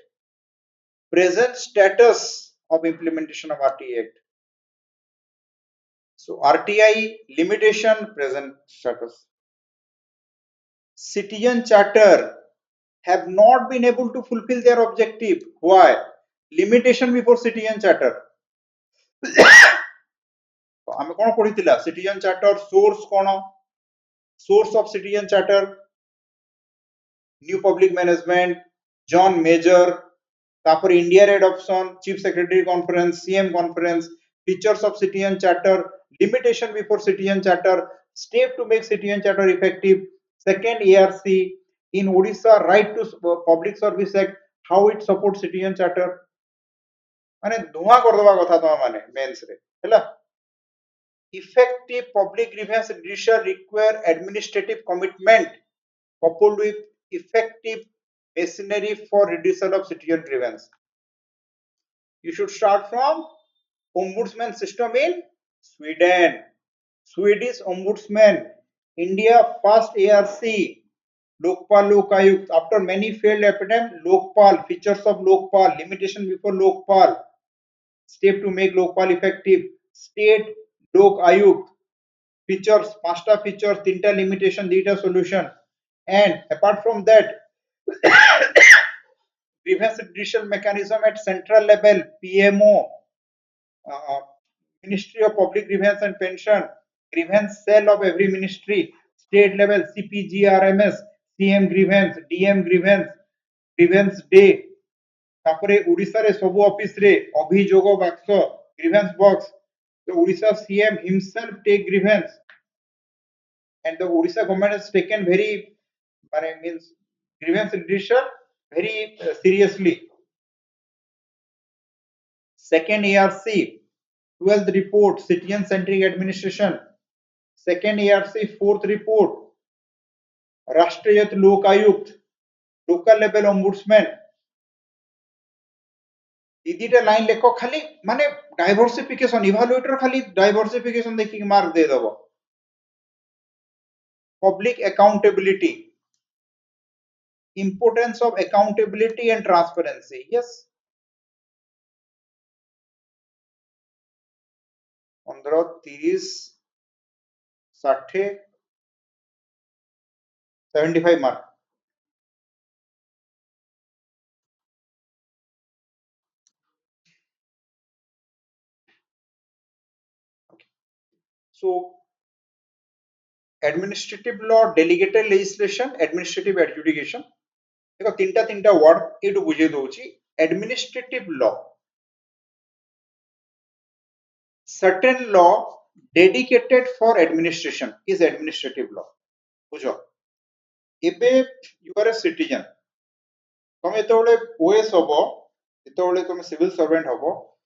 Present status of implementation of RTI Act. So RTI limitation, present status. Citizen charter have not been able to fulfill their objective. Why? Limitation before citizen charter. आमे कोन पढितिला citizen charter source cone, source of citizen charter, new public management, John Major, तापर India adoption, chief secretary conference, CM conference, features of citizen charter, limitation before citizen charter, step to make citizen charter effective, second ARC, in Odisha right to public service act, how it supports citizen charter. माने धुआ कर दबा कथा तो माने mains रे हैला. Effective public grievance redressal require administrative commitment coupled with effective machinery for redressal of citizen grievance. You should start from ombudsman system in Sweden. Swedish ombudsman, India first ARC, Lokpal Lokayukt. After many failed attempts, Lokpal, features of Lokpal, limitation before Lokpal, step to make Lokpal effective, state Lok Ayukt, features, pasta features, tinta limitation, data solution, and apart from that, grievance redressal mechanism at central level, PMO, Ministry of Public Grievance and Pension, grievance cell of every ministry, state level, CPGRMS, CM grievance, DM grievance, grievance day. तापरे ओडिशा रे सब office रे अभियोग box, grievance box. The Odisha CM himself take grievance, and the Odisha government has taken very means grievance redressal very seriously. Second ARC, 12th report, citizen centric administration. Second ARC, 4th report, राष्ट्रीय लोक आयुक्त, local level ombudsman. दीदीटा line लेखो खाली माने diversification, evaluator खाली diversification देखि mark दे दबो. Public accountability, importance of accountability and transparency. Yes. 15, 30, 60, 75 mark. Okay. So administrative law, delegated legislation, administrative adjudication. देखो तीनटा वर्ड एटू बुझे दउची. Administrative law, certain law dedicated for administration is administrative law. बुझो एबे you are a citizen. तमे जेतोले OS हबो, जेतोले तमे civil servant हबो,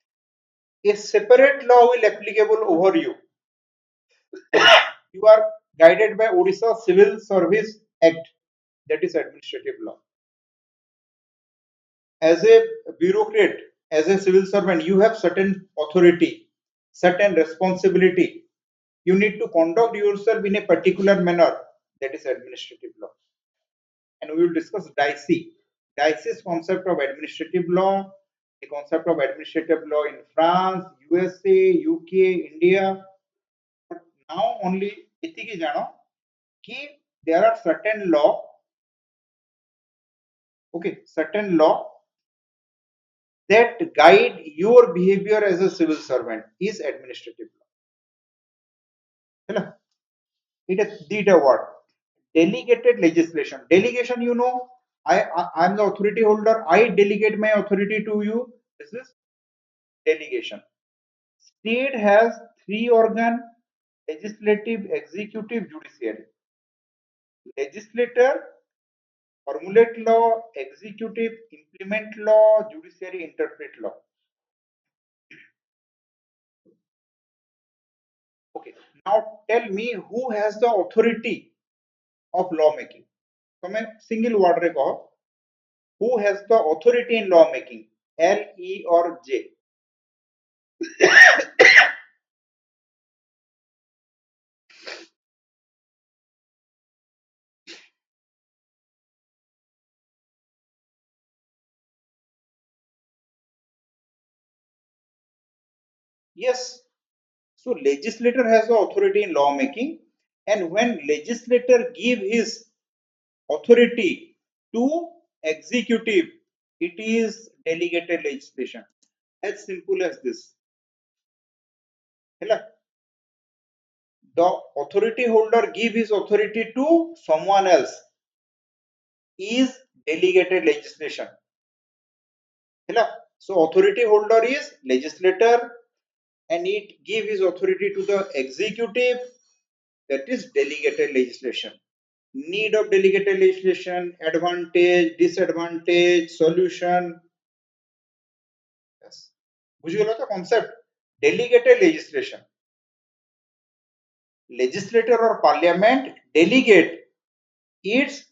a separate law will applicable over you. You are guided by Odisha Civil Service Act, that is administrative law. As a bureaucrat, as a civil servant, you have certain authority, certain responsibility. You need to conduct yourself in a particular manner, that is administrative law. And we will discuss DICE. DICE's concept of administrative law, the concept of administrative law in France, USA, UK, India. But now only इतनी जानो कि there are certain law, okay, certain law that guide your behavior as a civil servant is administrative law. है ना? It is the word delegated legislation. Delegation, you know, I am the authority holder. I delegate my authority to you. This is delegation. State has three organ: legislative, executive, judiciary. Legislator formulate law, executive implement law, judiciary interpret law. Okay, now tell me who has the authority of lawmaking. તમે single word रे कहो, who has the authority in lawmaking? L, E or J? Yes. So legislator has the authority in lawmaking, and when legislator give his authority to executive, it is delegated legislation. As simple as this. The authority holder give his authority to someone else is delegated legislation. So authority holder is legislator and it give his authority to the executive, that is delegated legislation. Need of delegated legislation, advantage, disadvantage, solution. Yes. बुझिगल तो concept. Delegated legislation. Legislator or parliament delegate its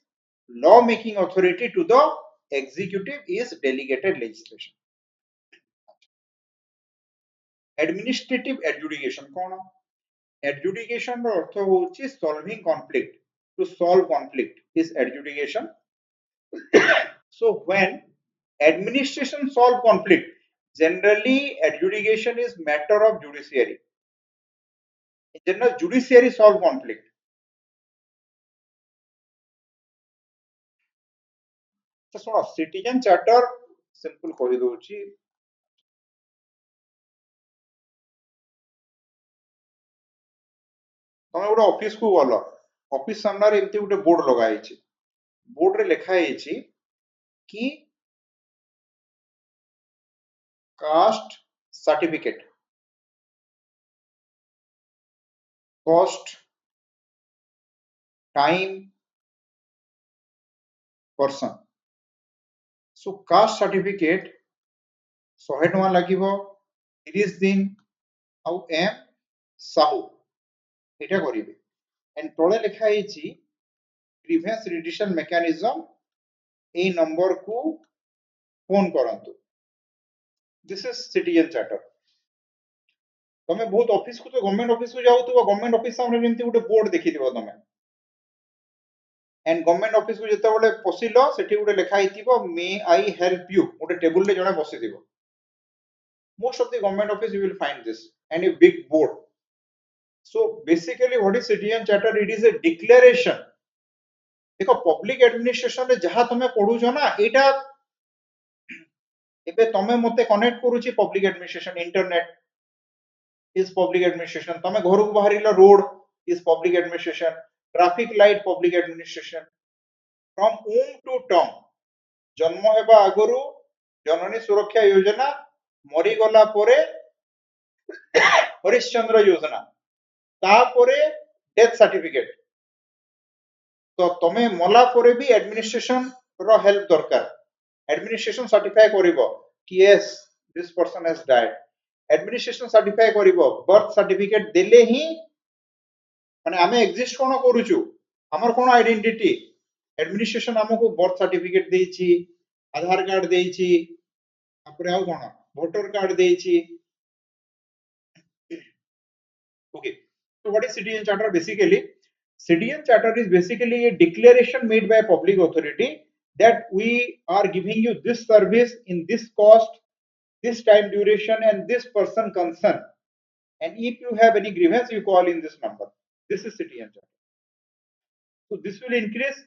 law making authority to the executive is delegated legislation. Administrative adjudication कौन? Adjudication ର ଅର୍ଥ ହେଉଛି solving conflict. To solve conflict is adjudication. So when administration solve conflict, generally adjudication is matter of judiciary. In general, judiciary solve conflict. तो ଶୁଣ citizen charter simple କହି ଦଉଛି. ତମେ ଗୋଟେ ଅଫିସ କୁ ଗଲ, ଅଫିସ ସାମ୍ନାରେ ଏମିତି ଗୋଟେ ବୋର୍ଡ ଲଗା ହେଇଛି. ବୋର୍ଡ ରେ ଲେଖା ହେଇଛି କି caste certificate, cost, time, person. So caste certificate 100 टका लागिबो 30 दिन आउ एम साहू एटा करिवे. एंड तळे लिखा हेछि ग्रीवेंस रिड्यूशन मेकानिज्म ए नंबर को फोन करंतु. This is citizen charter. तमे बहुत ऑफिस को तो गवर्नमेंट ऑफिस को जाउतबो, गवर्नमेंट ऑफिस सामने एमती गोटे बोर्ड देखि दिबो तमे एंड गवर्नमेंट ऑफिस को जते बळे पसिलो सेठी गुटे लेखा हितिबो मे I help you Gute table रे जणे बसिदिबो most of the government office you will find this and a big board. So basically what is citizen charter? It is a declaration. देखो public administration रे जहा तमे पढुछो ना एटा एबे तमे मते कनेक्ट करूची public administration internet is public administration तमे घर को बाहरिला road is public administration traffic light public administration from womb to टर्म जन्म हेबा आगरु जननी सुरक्षा योजना मरी गला परे हरिश्चंद्र योजना तापरे डेथ सर्टिफिकेट तो तमे मला परे भी एडमिनिस्ट्रेशन रो हेल्प दरकार एडमिनिस्ट्रेशन सर्टिफाई करिवो कि yes this person has died administration certify करिवो बर्थ सर्टिफिकेट देले ही माने आमे एग्जिस्ट कोन करूछु हमर कोन आइडेंटिटी एडमिनिस्ट्रेशन हमको बर्थ सर्टिफिकेट देछि आधार कार्ड देछि तापरे आउ कोन वोटर कार्ड देछि okay so what is citizen charter basically citizen charter is basically a declaration made by a public authority that we are giving you this service in this cost this time duration and this person concerned and if you have any grievance you call in this number this is citizen charter so this will increase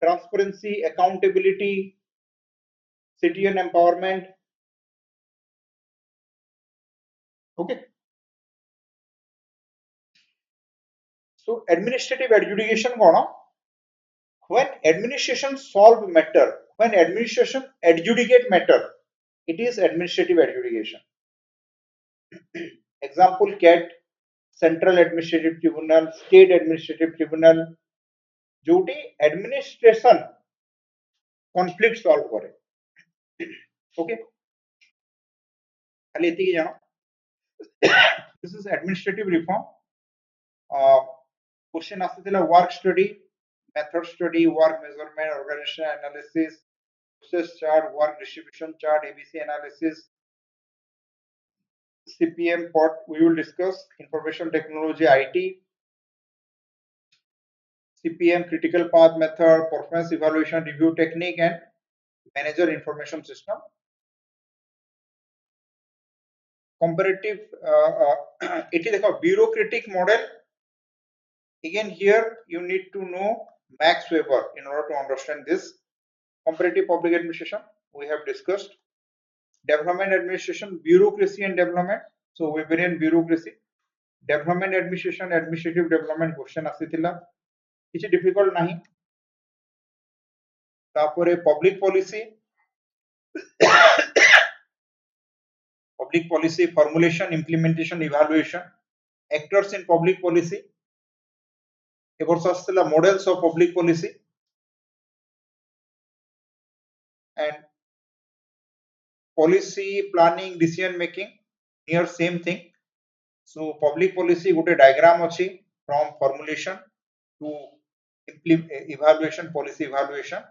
transparency accountability citizen empowerment okay so administrative adjudication kono when administration solve matter when administration adjudicate matter it is administrative adjudication example cat central administrative tribunal state administrative tribunal जोटी administration conflict solve करे okay खाली एति जानो this is administrative reform question आसीथिला work study method study work measurement organization analysis process chart work distribution chart abc analysis cpm what we will discuss information technology it cpm critical path method performance evaluation review technique and manager information system comparative it is a bureaucratic model again here you need to know Max Weber in order to understand this comparative public administration we have discussed development administration bureaucracy and development so Weberian bureaucracy development administration administrative development question आसीथिला किछि difficult नाही तापरे public policy formulation implementation evaluation actors in public policy ए वर्ष आसीथिला models of public policy and policy planning decision making near same thing so public policy gote diagram अछि from formulation to evaluation policy evaluation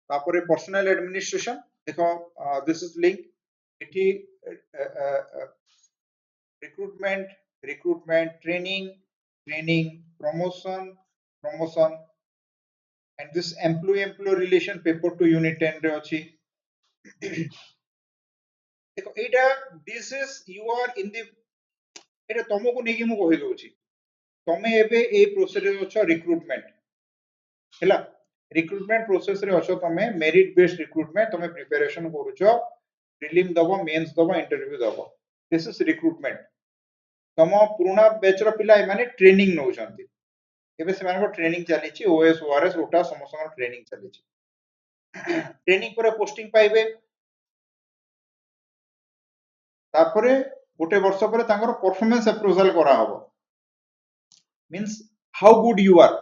तापरे personal administration देखो this is link इठी recruitment training promotion and this employee relation paper to unit 10 रे अछि देखो एटा this is you are in the एटा तमको नेकी मु कहि दोछि तमे एबे ए प्रोसेस रे अछ रिक्रूटमेंट हैला रिक्रूटमेंट प्रोसेस रे अछ तमे मेरिट बेस्ड रिक्रूटमेंट तमे प्रिपरेशन करूछो प्रीलिम दबो मेंस दबो इंटरव्यू दबो दिस इज रिक्रूटमेंट तम पुराना बैच रो पिला ए माने ट्रेनिंग नौ छथि एबे से मानको ट्रेनिंग चली छि ओएस ओआरएस ओटा समस्त ट्रेनिंग चली छि ट्रेनिंग पर पोस्टिंग पाइबे तापरे गोटे वर्ष पर तांकर परफॉर्मेंस अप्रूवल करा हबो means how good you are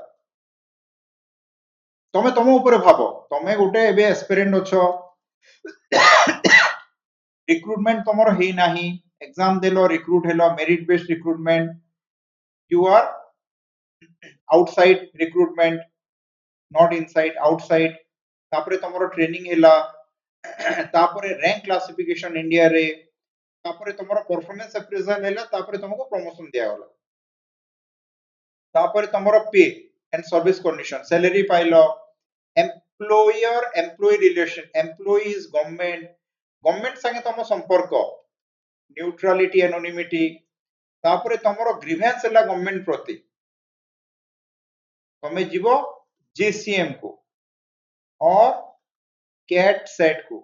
तमे तम ऊपर भाबो तमे गोटे एबे एस्पिरेंट अछो रिक्रूटमेंट तमरो हे नाही एग्जाम देलो रिक्रूट हेलो merit based recruitment you are outside recruitment not inside outside तापरे तमरो ट्रेनिंग हेला तापरे रैंक क्लासिफिकेशन इंडिया रे तापरे तमरो परफॉर्मेंस अप्रेजल हेला तापरे तुमको प्रमोशन दिया होला तापर तमरो pay and service condition salary पाइलो employer employ relation employees government संगे तम संपर्क न्यूट्रलिटी एनोनिमिटी तापर तमरो ग्रीवेंस हला गवर्नमेंट प्रति तमे जीवो जेसीएम को और कैट सेट को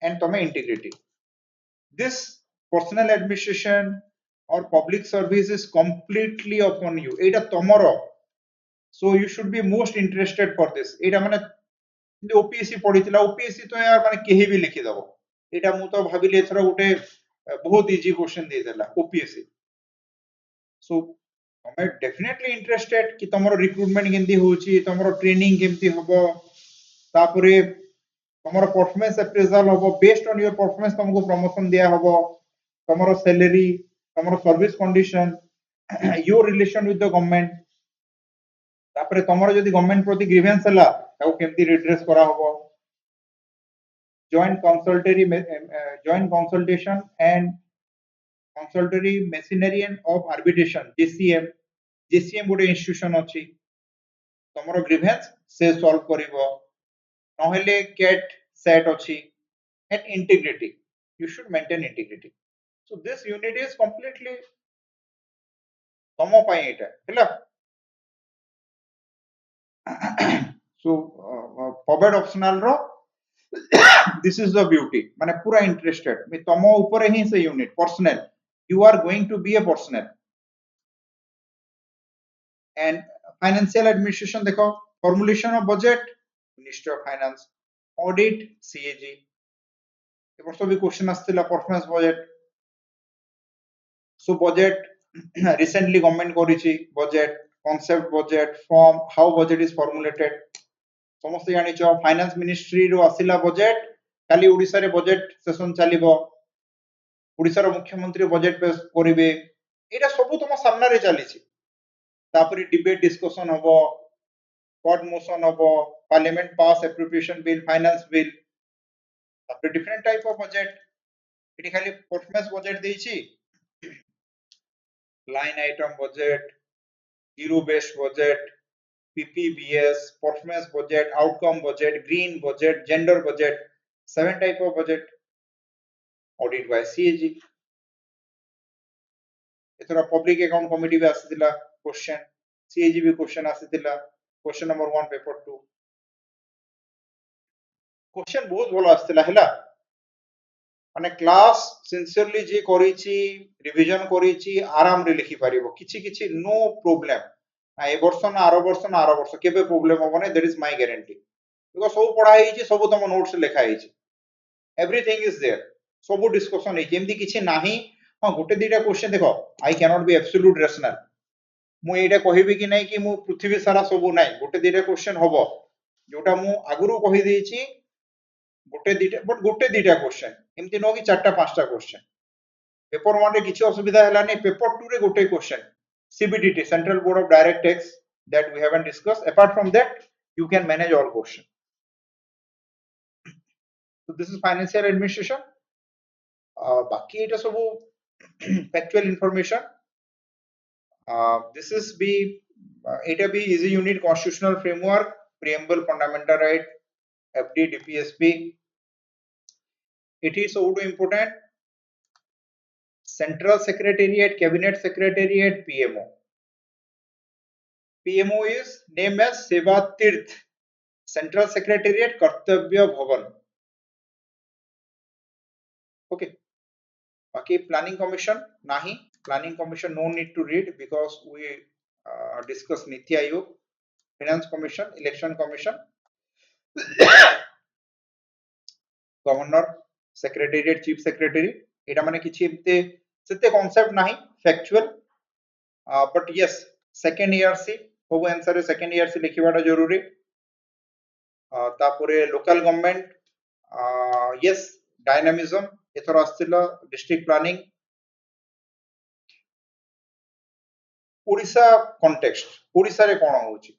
एंड तमे integrity this personal administration or public service is completely upon you eta tomorrow so you should be most interested for this eta mane OPSC पढ़ीला OPSC तो यार माने केही भी लिखि दबो एटा मु तो भाबिले एथरा गुटे बहुत इजी क्वेश्चन दे देला OPSC सो तमे डेफिनेटली इंटरेस्टेड कि तमरो रिक्रूटमेंट केमती होची तमरो ट्रेनिंग केमती होबो तापरे तमरो परफॉर्मेंस अप्रेजल होबो बेस्ड ऑन योर परफॉर्मेंस तुमको प्रमोशन दिया होबो तमरो सैलरी तमरो service condition your relation with the government तापरे तमरो जदी गवर्नमेंट प्रति ग्रीवेंस हला ताको केमती रिड्रेस करा होबो joint consultation and consultory machinery and of arbitration JCM गोटे इंस्टीट्यूशन अछि तमरो ग्रीवेंस से सॉल्व करिवो नहेले कैट सेट अछि and integrity you should maintain integrity so this unit is completely तमो पाई एटा हैला so forward optional row this is the beauty माने पूरा interested मी तमो ऊपर ही से unit personal you are going to be a personnel and financial administration देखो formulation of budget ministry of finance audit CAG ए वर्ष भी क्वेश्चन आस्थिला performance budget so budget recently government करिछि budget concept budget form how budget is formulated समस्त जानिछो finance ministry रो आसिला बजेट काली ओडिसा रे बजेट सेशन चलिबो ओडिसा रो मुख्यमंत्री बजेट पेश करिवे एटा सब तुम सामना रे चलीछि तापरे डिबेट डिस्कशन हबो कोर्ट मोशन हबो parliament pass appropriation bill finance bill तापरे डिफरेंट टाइप ऑफ बजेट एटी खाली परफॉर्मेंस बजेट देइछि line item budget zero based budget PPBS performance budget outcome budget green budget gender budget 7 type of budget audit by CAG एथरा public account committee भी आसीतिला question CAG भी question आसीतिला question number 1 paper 2 question बहुत भलो आसीतिला हैला माने क्लास सिंसियरली जे करिछि रिवीजन करिछि आराम रे लिखि पारिबो किछि किछि नो प्रॉब्लम ए वर्ष ना आरो वर्ष केबे प्रॉब्लम होबो नै that is my guarantee because सब पढ़ा हिछि सब तम नोट्स लिखा हिछि एवरीथिंग इज देयर सब डिस्कशन हिछि एमदी किछि नाही हां गोटे दिटा क्वेश्चन देखो आई can not be absolute rational मु एटा कहिबि कि नै कि मु पृथ्वी सारा सब नै गोटे दिटा क्वेश्चन होबो जोटा मु आगुरु कहि देछि गोटे दिटा क्वेश्चन एमती नो कि चारटा पांचटा क्वेश्चन पेपर 1 रे किछि असुविधा हला नै पेपर 2 रे गोटे question CBDT Central Board of Direct Tax that we haven't discussed apart from that you can manage all questions so this is financial administration baki eta sabu factual information this is be eta be easy unit constitutional framework preamble fundamental right FD DPSP it is so important central secretariat cabinet secretariat PMO is named as Seva Tirth central secretariat Kartavya Bhavan okay baki planning commission nahi planning commission no need to read because we discuss niti ayog finance commission election commission governor secretariat chief secretary eta mane kichi emte sete concept nahi factual but yes second year si hobo answer re second year si likhibata jaruri tapore local government yes dynamism ethor astila district planning Odisha context Odisha re kono hochi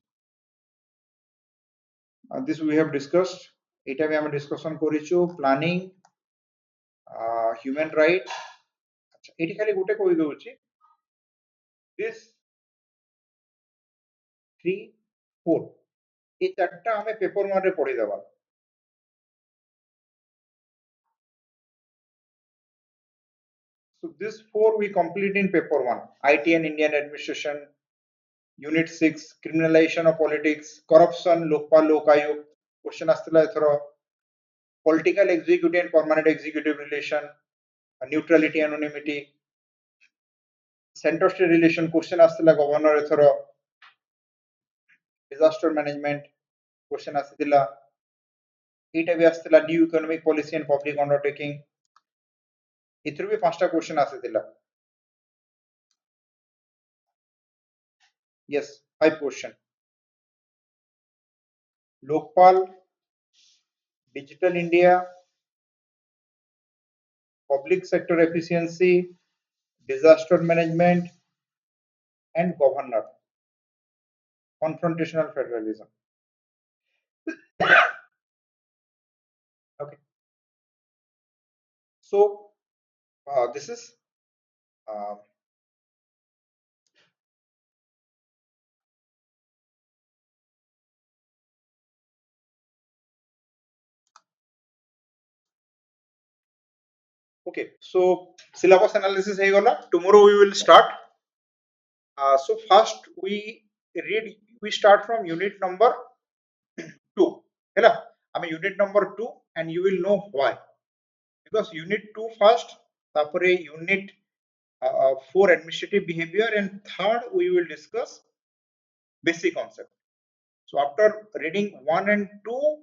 this we have discussed eta be ame discussion korichu planning human right ethi khali gote koi douchi this 3 4 এই চারটা আমি paper 1 রে পড়ি দেবা। So this 4 we complete in paper 1, IT and Indian administration, unit 6 criminalization of politics, corruption, lokpal lokayuk, question astila ethoro, political executive and permanent executive relation, neutrality anonymity, center state relation question astila governor ethoro, disaster management question asitila, এইটা ବି ଆସିଥିଲା new economic policy and public undertaking, ଏଥିରୁ ବି 5ଟା question ଆସିଥିଲା. Yes, 5 question. Lokpal, digital India, public sector efficiency, disaster management, and governor, confrontational federalism. Okay, so this is uh, okay, so syllabus analysis hai gala. Tomorrow we will start. So first we start from unit number 2. Hela, I mean unit number 2, and you will know why. Because unit 2 first, tapore unit 4 administrative behavior, and third we will discuss basic concept. So after reading 1 and 2,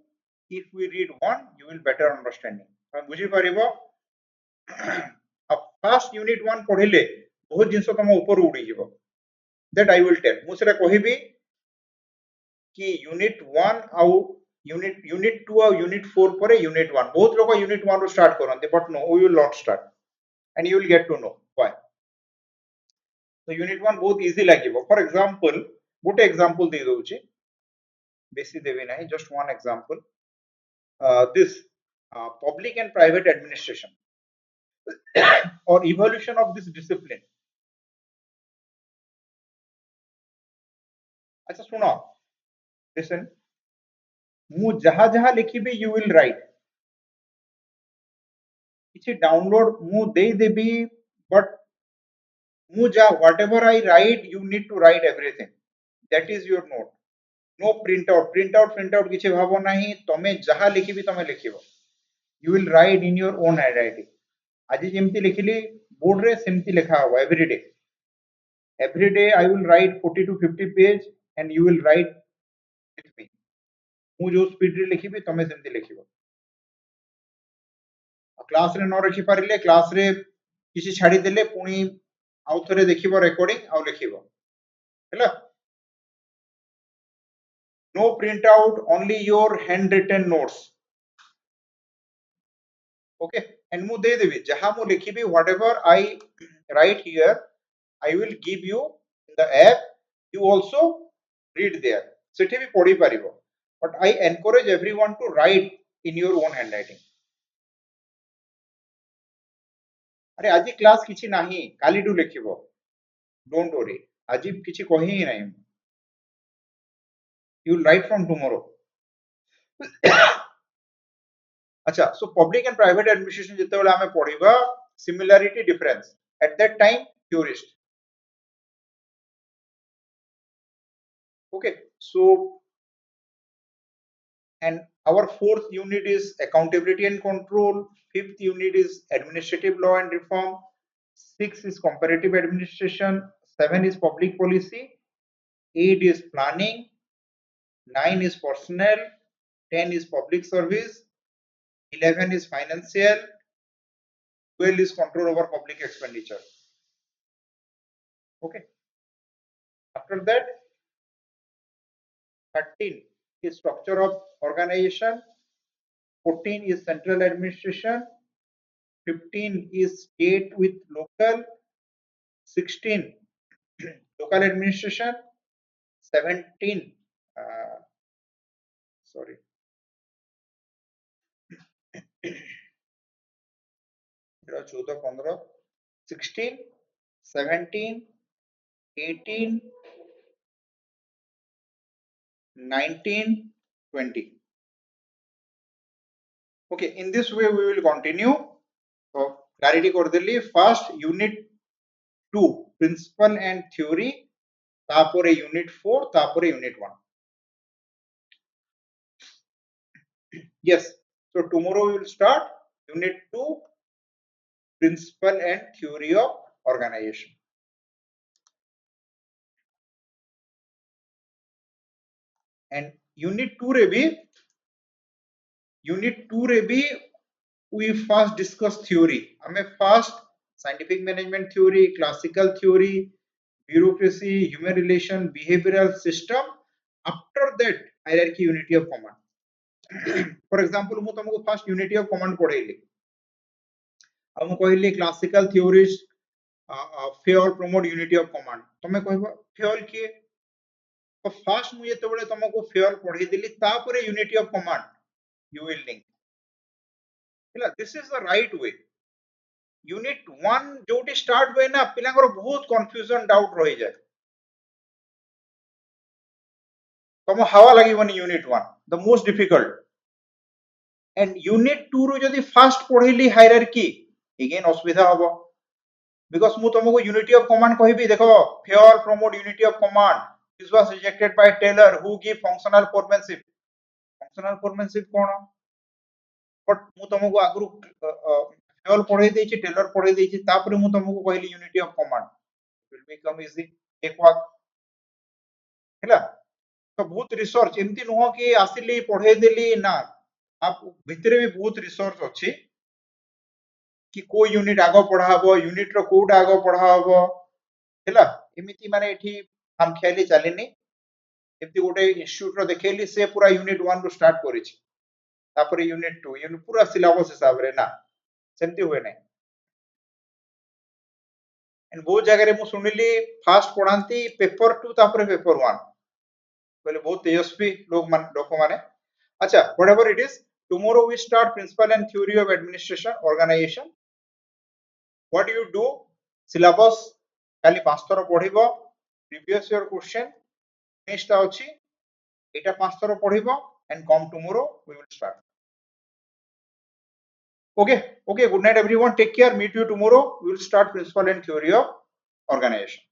if we read 1, you will better understanding. बुझी पारिबो first unit 1 पढ़िले बहुत जिंस तम ऊपर उड़ी जीवो, that I will tell. मु सेटा कहिबी कि unit 1 आउ unit 2 आउ unit 4 परे unit 1. बहुत लोग unit 1 row start करनते, but no, we will not start, and you will get to know why. So unit 1 बहुत easy लागिबो. For example, गोटे example दे दोउची, बेसी देबी नाही, just one example. This public and private administration or evolution of this discipline. अच्छा सुनो, listen, मु जहाँ जहाँ लिखिबी you will write. किसी download मु दे देबी, but मु जा whatever I write, you need to write everything. That is your note. No print out किसी भावो नहीं, तमे जहाँ लिखिबी तमे लिखिबो. You will write in your own handwriting. आज जेमती लिखिली बोर्ड रे सेमती लिखा हवा every day. Every day I will write 40 to 50 page, and you will write with me. मु जो स्पीड रे लिखिबी तमे सेमती लिखिबो. क्लास रे न रखि पारिले क्लास रे किसी छाडी देले पुनी आउ थरे देखिबो रेकॉर्डिंग आउ लिखिबो. हैला, no print out, only your handwritten notes. Okay, and mu de debi jaha mu likhibi, whatever I write here I will give you in the app. You also read there, sethi bi pori paribo, but I encourage everyone to write in your own handwriting. अरे आज class किछि नाही, काली do लिखिबो, don't worry, आज किछि कहि ही नाही, you will write from tomorrow. अच्छा, so public and private administration जेतेबेले आमे पढिबा similarity difference, at that time theorist. Okay, so and our 4th unit is accountability and control, 5th unit is administrative law and reform, 6 is comparative administration, 7 is public policy, 8 is planning, 9 is personnel, 10 is public service, 11 is financial, 12 is control over public expenditure. Okay, after that 13 is structure of organization, 14 is central administration, 15 is state with local, 16 local administration, 17 sorry 14 15 16 17 18 19, 20. Okay, in this way we will continue. So clarity kordeli first unit 2 principle and theory, tapore unit 4, tapore unit 1. Yes, so tomorrow we will start unit 2 principle and theory of organization. And unit 2 रे भी we first discuss theory. हमें first scientific management theory, classical theory, bureaucracy, human relation, behavioral system. After that hierarchy, unity of command. For example, ମୁଁ तुमको first unity of command पढ़ेइली. हम कहली classical theories fair promote unity of command. तमे कहबो fair किए? तो first मु जेतेबेले तुमको फेयर पढ़ेइ देली तापरे unity of command you will link. This is the right way. Unit 1 जोटी start हुए ना पिलांगर बहुत confusion doubt रही जाए. तुम हवा लगी बनी unit 1 the most difficult. And unit 2 रो जदी first पढ़ेली hierarchy again असुविधा हबो. Because मु तुमको unity of command कहबी देखो fair promote unity of command. This was rejected by Taylor who give functional foremanship. Functional foremanship कौन? But मु तुमको आगु फेयर पढ़े देछि टेलर पढ़े देछि तापरे मु तुमको कहली unity of command. It will become easy. एक बात हैला तो बहुत रिसर्च एमती नुह कि आसिली पढ़े देली ना आप भितरे भी बहुत रिसर्च अछि कि को यूनिट आगो पढ़ा हबो यूनिट रो कोड आगो पढ़ा हबो हैला एमिति माने एठी हम खेली चलिनी एमती गोटे इंस्टीट्यूट रो देखेली से पूरा यूनिट 1 रो स्टार्ट करिछि तापर यूनिट 2 यूनिट पूरा सिलेबस हिसाब रे ना सेमती होय नै एंड बहुत जगह रे मु सुनिली फास्ट पढ़ांती पेपर 2 तापर पेपर 1 कहले बहुत तेजस्वी लोग माने अच्छा whatever it is tomorrow we start principle and theory of administration organization what you do syllabus खाली 5 थर पढिबो previous year question next अछि एटा 5 थर पढिबो and come tomorrow we will start okay good night everyone take care meet you tomorrow we will start principle and theory of organization